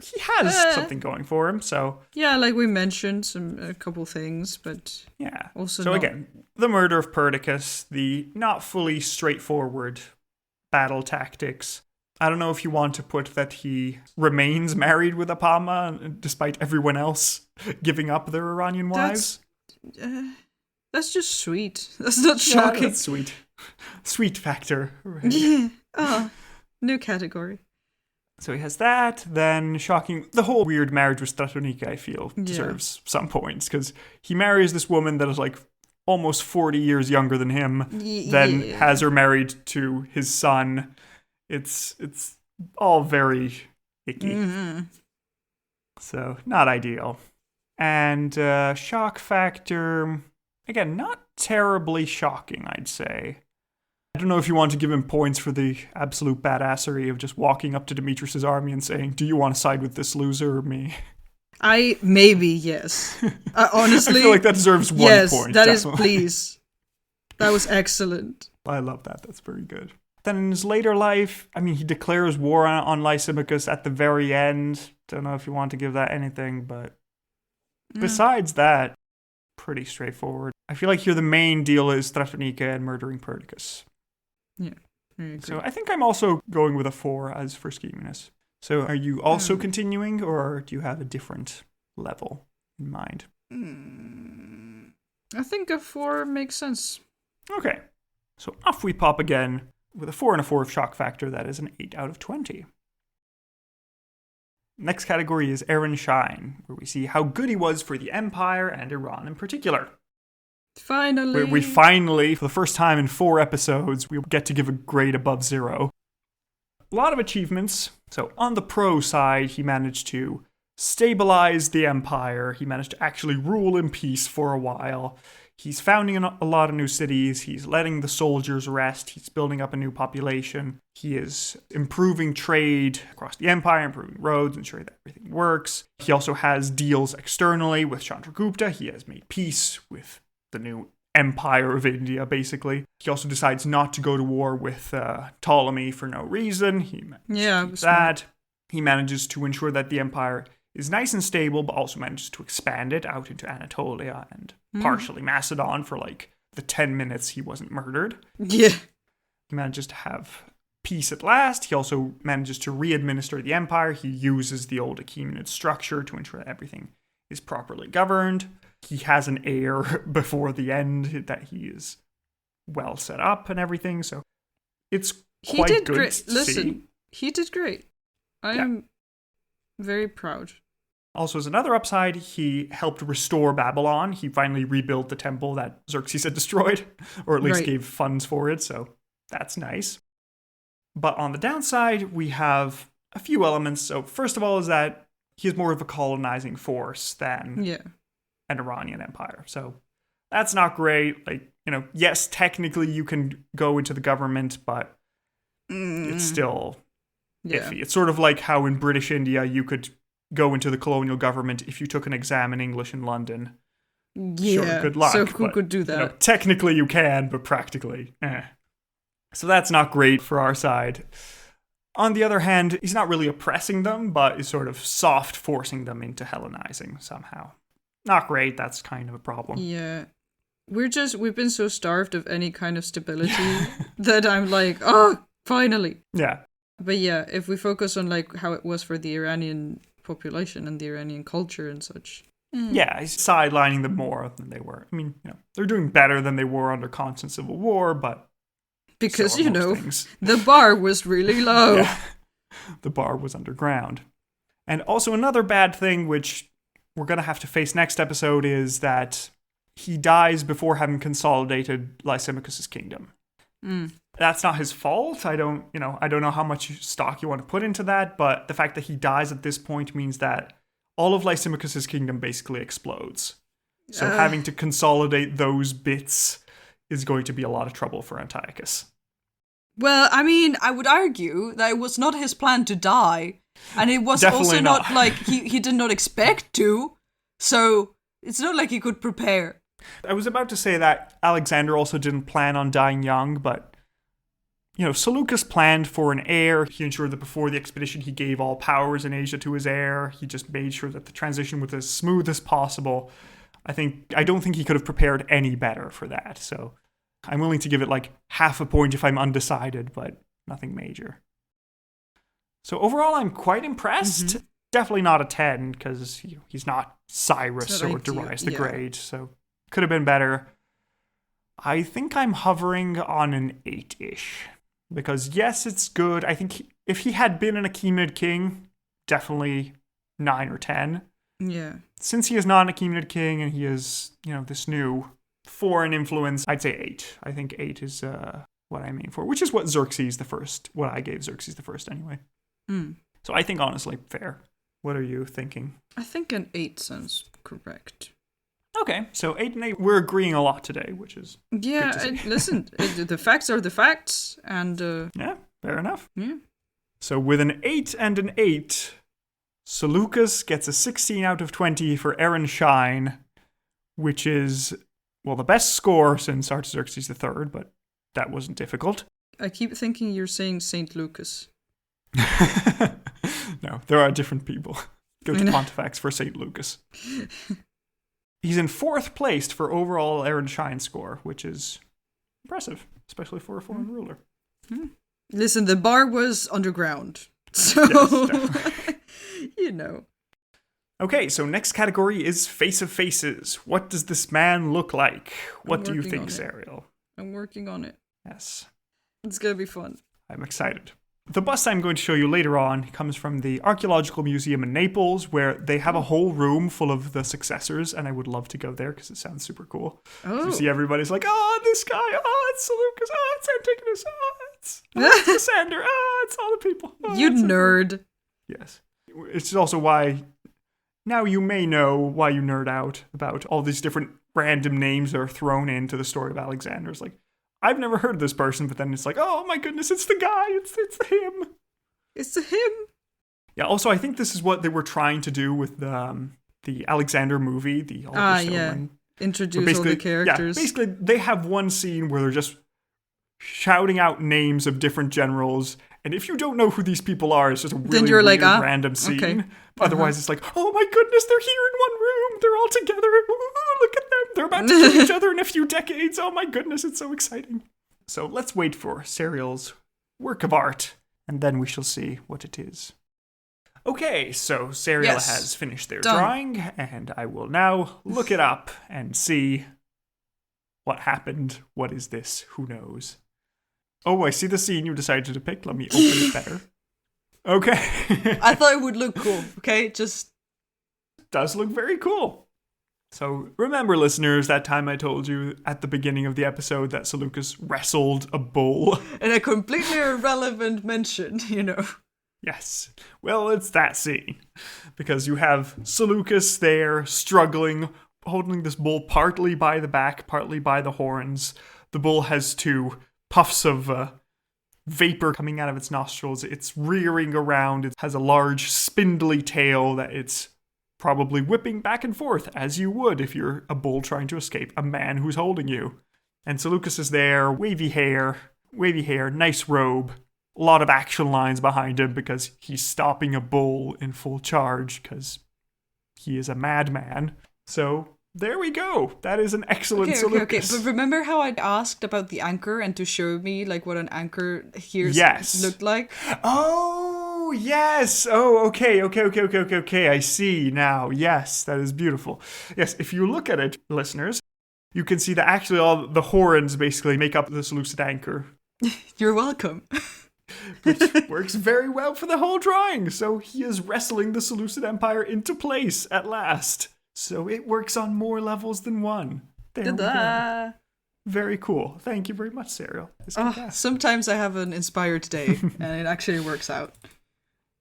He has something going for him, so...
Yeah, like we mentioned, a couple things, but...
Yeah.
Also
so again, the murder of Perdiccas, the not fully straightforward battle tactics... I don't know if you want to put that he remains married with Apama despite everyone else giving up their Iranian wives.
That's just sweet. That's not shocking.
Yeah, that's sweet. Sweet factor. Right?
Yeah. Oh, new category.
So he has that. Then shocking. The whole weird marriage with Stratonica, I feel, deserves some points because he marries this woman that is like almost 40 years younger than him, then has her married to his son It's all very icky.
Mm-hmm.
So, not ideal. And shock factor, again, not terribly shocking, I'd say. I don't know if you want to give him points for the absolute badassery of just walking up to Demetrius' army and saying, do you want to side with this loser or me?
Maybe, yes. Honestly.
I feel like that deserves 1 point.
Yes, that
definitely.
is, please. That was excellent.
I love that. That's very good. Then in his later life, I mean, he declares war on Lysimachus at the very end. Don't know if you want to give that anything, but besides that, pretty straightforward. I feel like here the main deal is Stratonike and murdering Perdiccas.
Yeah.
So I think I'm also going with a 4 as for scheminess. So are you also continuing, or do you have a different level in mind?
I think a 4 makes sense.
Okay. So off we pop again with a 4 and a 4 of shock factor. That is an 8 out of 20. Next category is Aaron Shine, where we see how good he was for the Empire and Iran in particular.
Finally.
We finally, for the first time in 4 episodes, we get to give a grade above 0. A lot of achievements. So on the pro side, he managed to stabilize the empire. He managed to actually rule in peace for a while. He's founding a lot of new cities. He's letting the soldiers rest. He's building up a new population. He is improving trade across the empire, improving roads, ensuring that everything works. He also has deals externally with Chandragupta. He has made peace with the new empire of India, basically. He also decides not to go to war with Ptolemy for no reason. He manages that. He manages to ensure that the empire is nice and stable, but also manages to expand it out into Anatolia and partially Macedon for like the 10 minutes he wasn't murdered.
Yeah.
He manages to have peace at last. He also manages to re-administer the empire. He uses the old Achaemenid structure to ensure that everything is properly governed. He has an heir before the end that he is well set up and everything. So it's quite good
great.
to
Listen,
see.
He did great. I am very proud.
Also, as another upside, he helped restore Babylon. He finally rebuilt the temple that Xerxes had destroyed, or at least gave funds for it, so that's nice. But on the downside, we have a few elements. So first of all is that he is more of a colonizing force than an Iranian empire. So that's not great. Like, yes, technically you can go into the government, but it's still iffy. It's sort of like how in British India you could go into the colonial government if you took an exam in English in London.
Yeah,
sure, good luck.
So who could do that?
Technically you can, but practically, So that's not great for our side. On the other hand, he's not really oppressing them, but is sort of soft forcing them into Hellenizing somehow. Not great, that's kind of a problem.
Yeah. We've been so starved of any kind of stability that I'm like, oh, finally.
Yeah.
But yeah, if we focus on like how it was for the Iranian population and the Iranian culture and such.
Yeah, he's sidelining them more than they were. I mean, they're doing better than they were under constant civil war, but
because,
so things.
The bar was really low.
Yeah. The bar was underground. And also another bad thing, which we're going to have to face next episode, is that he dies before having consolidated Lysimachus' kingdom. That's not his fault. I don't know how much stock you want to put into that, but the fact that he dies at this point means that all of Lysimachus' kingdom basically explodes. So having to consolidate those bits is going to be a lot of trouble for Antiochus.
Well, I mean, I would argue that it was not his plan to die, and it was
Definitely
also not like he did not expect to, so it's not like he could prepare.
I was about to say that Alexander also didn't plan on dying young, but Seleucus planned for an heir. He ensured that before the expedition, he gave all powers in Asia to his heir. He just made sure that the transition was as smooth as possible. I don't think he could have prepared any better for that. So I'm willing to give it like half a point if I'm undecided, but nothing major. So overall, I'm quite impressed. Definitely not a 10 because he's not Cyrus or Darius the Great. So could have been better. I think I'm hovering on an 8-ish. Because yes, it's good. I think if he had been an Achaemenid king, definitely 9 or 10.
Yeah. Since
he is not an Achaemenid king and he is, this new foreign influence, I'd say 8. I think 8 is what I'm aiming for, which is what I gave Xerxes the First anyway. So I think, honestly, fair. What are you thinking?
I think an 8 sounds correct.
Okay, so 8 and 8, we're agreeing a lot today, which is good to see.
Listen, the facts are the facts, and...
yeah, fair enough.
Yeah.
So with an 8 and an 8, Seleucus gets a 16 out of 20 for Aaron Shine, which is, well, the best score since Artaxerxes III, but that wasn't difficult.
I keep thinking you're saying St. Lucas.
No, there are different people. Go to Pontifex for St. Lucas. He's in 4th place for overall Aaron Shine score, which is impressive, especially for a foreign ruler.
Listen, the bar was underground, so
Yes,
you know.
Okay, so next category is Face of Faces. What does this man look like? What do you think, Serial?
I'm working on it.
Yes.
It's gonna be fun.
I'm excited. The bust I'm going to show you later on comes from the Archaeological Museum in Naples, where they have a whole room full of the successors, and I would love to go there because it sounds super cool.
Oh.
You see everybody's like, oh, this guy, oh, it's Seleucus, oh, it's Antigonus, it's Lysander, oh, it's all the people. Oh,
you nerd.
Yes. It's also why, now you may know why you nerd out about all these different random names that are thrown into the story of Alexander. It's like, I've never heard of this person, but then it's like, oh my goodness, it's the guy, it's him.
It's him.
Yeah, also I think this is what they were trying to do with the Alexander movie, the Oliver Stone.
Introduce all the characters.
Yeah, basically they have one scene where they're just shouting out names of different generals, and if you don't know who these people are, it's just a really weird, random scene. Okay. Otherwise, it's like, oh my goodness, they're here in one room. They're all together. Ooh, look at them. They're about to kill each other in a few decades. Oh my goodness, it's so exciting. So let's wait for Serial's work of art, and then we shall see what it is. Okay, so Serial has finished their drawing, and I will now look it up and see what happened. What is this? Who knows? Oh, I see the scene you decided to depict. Let me open it better. Okay.
I thought it would look cool, okay? Just...
does look very cool. So remember, listeners, that time I told you at the beginning of the episode that Seleucus wrestled a bull?
And a completely irrelevant mention, you know.
Yes. Well, it's that scene. Because you have Seleucus there, struggling, holding this bull partly by the back, partly by the horns. The bull has 2 puffs of vapor coming out of its nostrils. It's rearing around. It has a large, spindly tail that it's probably whipping back and forth, as you would if you're a bull trying to escape a man who's holding you. And Seleucus is there, wavy hair, nice robe. A lot of action lines behind him because he's stopping a bull in full charge because he is a madman. So there we go. That is an excellent Seleucus.
Okay. But remember how I'd asked about the anchor and to show me like what an anchor here looked like?
Oh, yes. Oh, okay. I see now. Yes, that is beautiful. Yes, if you look at it, listeners, you can see that actually all the horns basically make up the Seleucid anchor.
You're welcome.
Which works very well for the whole drawing. So he is wrestling the Seleucid Empire into place at last. So it works on more levels than one. There we go. Very cool. Thank you very much, Serial.
Sometimes I have an inspired day, and it actually works out.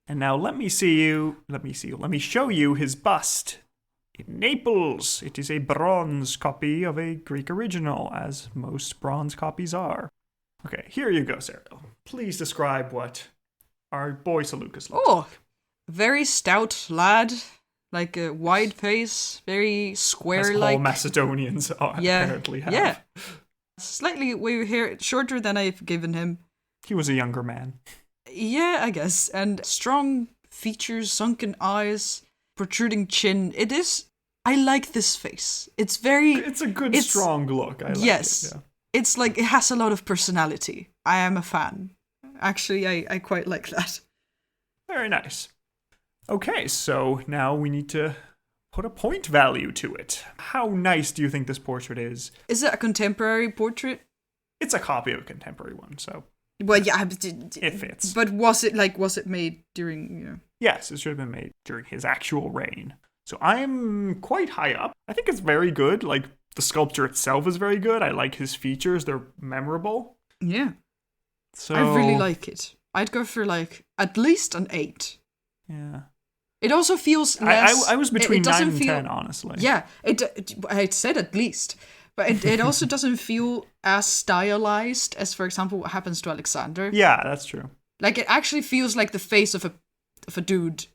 And now let me show you his bust. In Naples, it is a bronze copy of a Greek original, as most bronze copies are. Okay, here you go, Serial. Please describe what our boy Seleucus looks like.
Very stout lad, like a wide face, very square-like.
As all Macedonians apparently have.
Yeah, slightly shorter than I've given him.
He was a younger man.
Yeah, I guess. And strong features, sunken eyes, protruding chin. I like this face. It's
a good, strong look. I like it, yeah.
It's like, it has a lot of personality. I am a fan. Actually, I quite like that.
Very nice. Okay, so now we need to put a point value to it. How nice do you think this portrait is?
Is it a contemporary portrait?
It's a copy of a contemporary one, so...
Well, yeah.
It fits.
But was it made during,
Yes, it should have been made during his actual reign. So I'm quite high up. I think it's very good. Like, the sculpture itself is very good. I like his features. They're memorable.
Yeah.
So
I really like it. I'd go for like at least an 8.
Yeah.
It also feels less.
I was between
it
9
doesn't
and
feel,
10, honestly.
Yeah, I said at least, but it also doesn't feel as stylized as, for example, what happens to Alexander.
Yeah, that's true.
Like it actually feels like the face of a dude.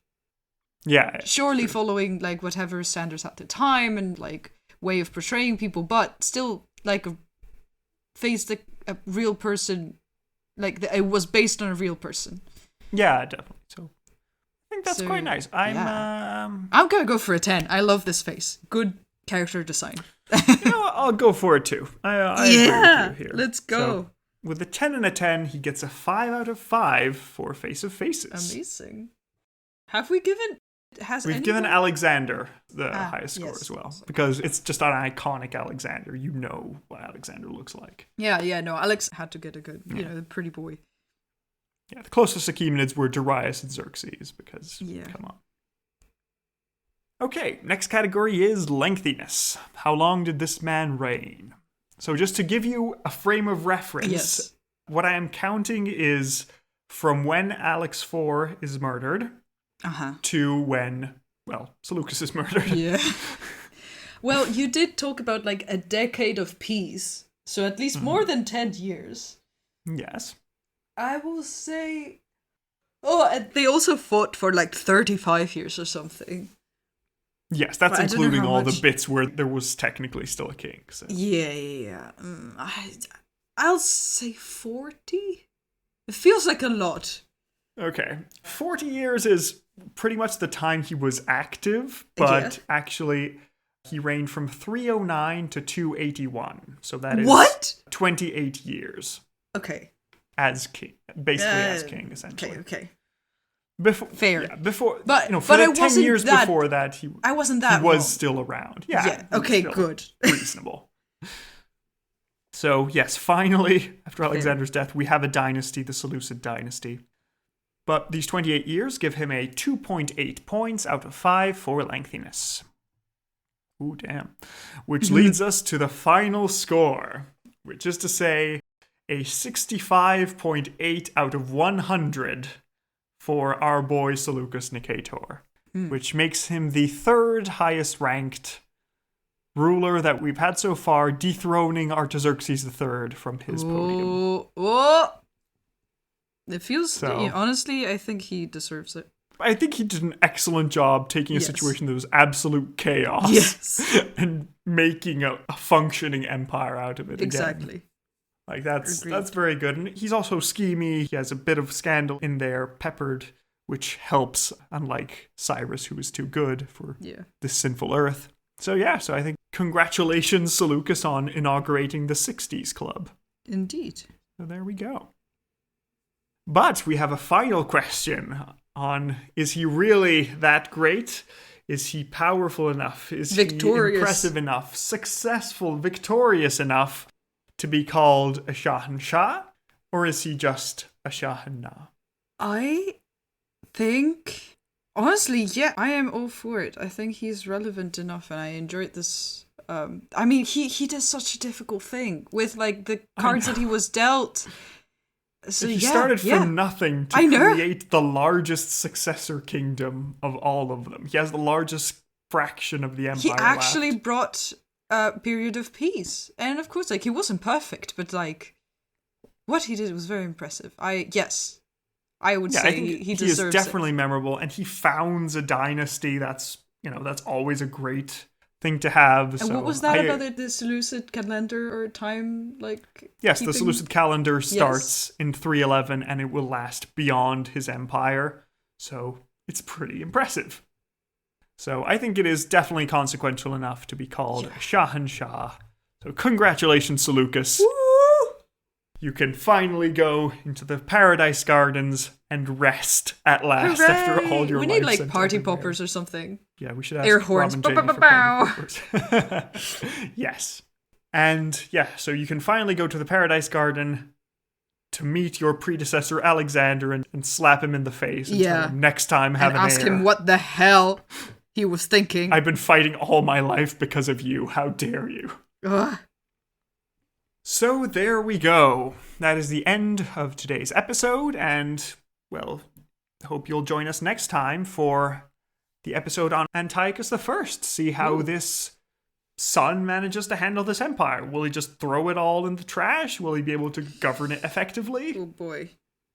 Yeah.
Surely following like whatever standards at the time and like way of portraying people, but still like a face that a real person, like it was based on a real person.
Yeah, definitely. So I think that's quite nice. I'm
gonna go for a 10. I love this face. Good character design.
I'll go for it too. I agree with you here.
Let's go.
So, with a 10 and a 10, he gets a 5 out of 5 for Face of Faces.
Amazing. Have we given?
We've given Alexander the highest score as well, because it's just an iconic Alexander. You know what Alexander looks like.
Yeah, no, Alex had to get a good, the pretty boy.
Yeah, the closest Achaemenids were Darius and Xerxes, because, come on. Okay, next category is lengthiness. How long did this man reign? So just to give you a frame of reference, what I am counting is from when Alex IV is murdered, to when, Seleucus is murdered.
Yeah. Well, you did talk about like a decade of peace, so at least more than 10 years.
Yes.
I will say... and they also fought for like 35 years or something.
Yes, that's including all the bits where there was technically still a king. So.
Yeah. I'll say 40? It feels like a lot.
Okay. 40 years is pretty much the time he was active, but actually he reigned from 309 to 281. So that is 28 years.
Okay.
As king. Basically as king, essentially.
Okay.
Fair. Yeah, before,
but
for the 10 years before that, he was still around. Yeah.
Okay, good.
Reasonable. So, yes, finally, after Alexander's death, we have a dynasty, the Seleucid dynasty. But these 28 years give him a 2.8 points out of 5 for lengthiness. Ooh, damn. Which leads us to the final score, which is to say a 65.8 out of 100 for our boy Seleucus Nikator, which makes him the 3rd highest ranked ruler that we've had so far, dethroning Artaxerxes III from his podium.
It feels, honestly, I think he deserves it.
I think he did an excellent job taking a situation that was absolute chaos and making a functioning empire out of it
Exactly.
Again. Like, that's very good. And he's also schemy. He has a bit of scandal in there, peppered, which helps, unlike Cyrus, who was too good for this sinful earth. So I think congratulations, Seleucus, on inaugurating the 60s Club.
Indeed.
So there we go. But we have a final question on, is he really that great? Is he powerful enough? Is he impressive enough? Successful, victorious enough to be called a Shahanshah? Or is he just a Shahanna?
I think, honestly, I am all for it. I think he's relevant enough and I enjoyed this. I mean, he does such a difficult thing with like the cards that he was dealt. So
he started from nothing to create the largest successor kingdom of all of them. He has the largest fraction of the empire.
He actually brought a period of peace. And of course, like, he wasn't perfect, but like what he did was very impressive. I would say he deserves it.
He is definitely memorable, and he founds a dynasty that's always a great thing to have.
And what was that about the Seleucid calendar or time, like?
Yes, the Seleucid calendar starts in 311 and it will last beyond his empire. So it's pretty impressive. So I think it is definitely consequential enough to be called Shahanshah. So congratulations, Seleucus.
Woo!
You can finally go into the paradise gardens and rest at last after all your life.
We need like party poppers or something.
Yeah, we should ask
air horns.
Rob and Jamie for party poppers. Yes. And so you can finally go to the paradise garden to meet your predecessor Alexander and slap him in the face and tell him next time have an heir.
And ask him what the hell he was thinking.
I've been fighting all my life because of you. How dare you?
Ugh.
So there we go. That is the end of today's episode, and, well, I hope you'll join us next time for the episode on Antiochus I. See how this son manages to handle this empire. Will he just throw it all in the trash? Will he be able to govern it effectively?
Oh boy.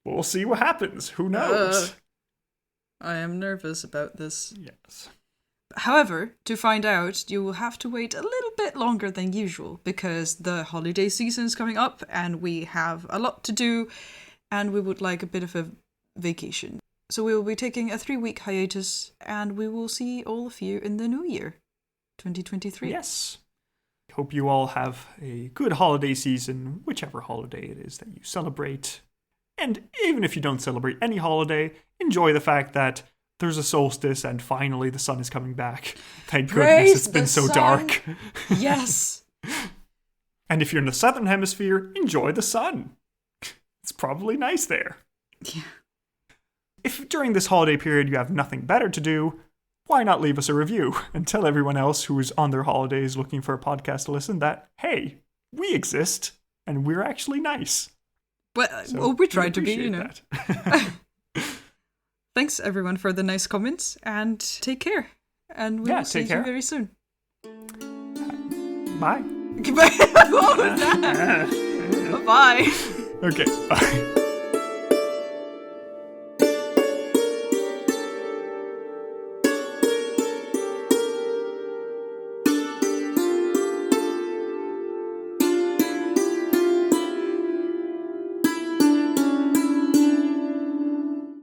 We'll see what happens. Who knows?
I am nervous about this.
Yes.
However, to find out, you will have to wait a little bit longer than usual because the holiday season is coming up and we have a lot to do and we would like a bit of a vacation. So we will be taking a 3-week hiatus and we will see all of you in the new year, 2023.
Yes. Hope you all have a good holiday season, whichever holiday it is that you celebrate. And even if you don't celebrate any holiday, enjoy the fact that there's a solstice and finally the sun is coming back. Thank goodness, it's been so dark.
Yes.
And if you're in the southern hemisphere, enjoy the sun. It's probably nice there.
Yeah.
If during this holiday period you have nothing better to do, why not leave us a review and tell everyone else who is on their holidays looking for a podcast to listen that, hey, we exist and we're actually nice.
Well, we try to be, you know. Thanks, everyone, for the nice comments, and take care. And we will see you very soon.
Bye.
What was that? Bye.
Okay, bye.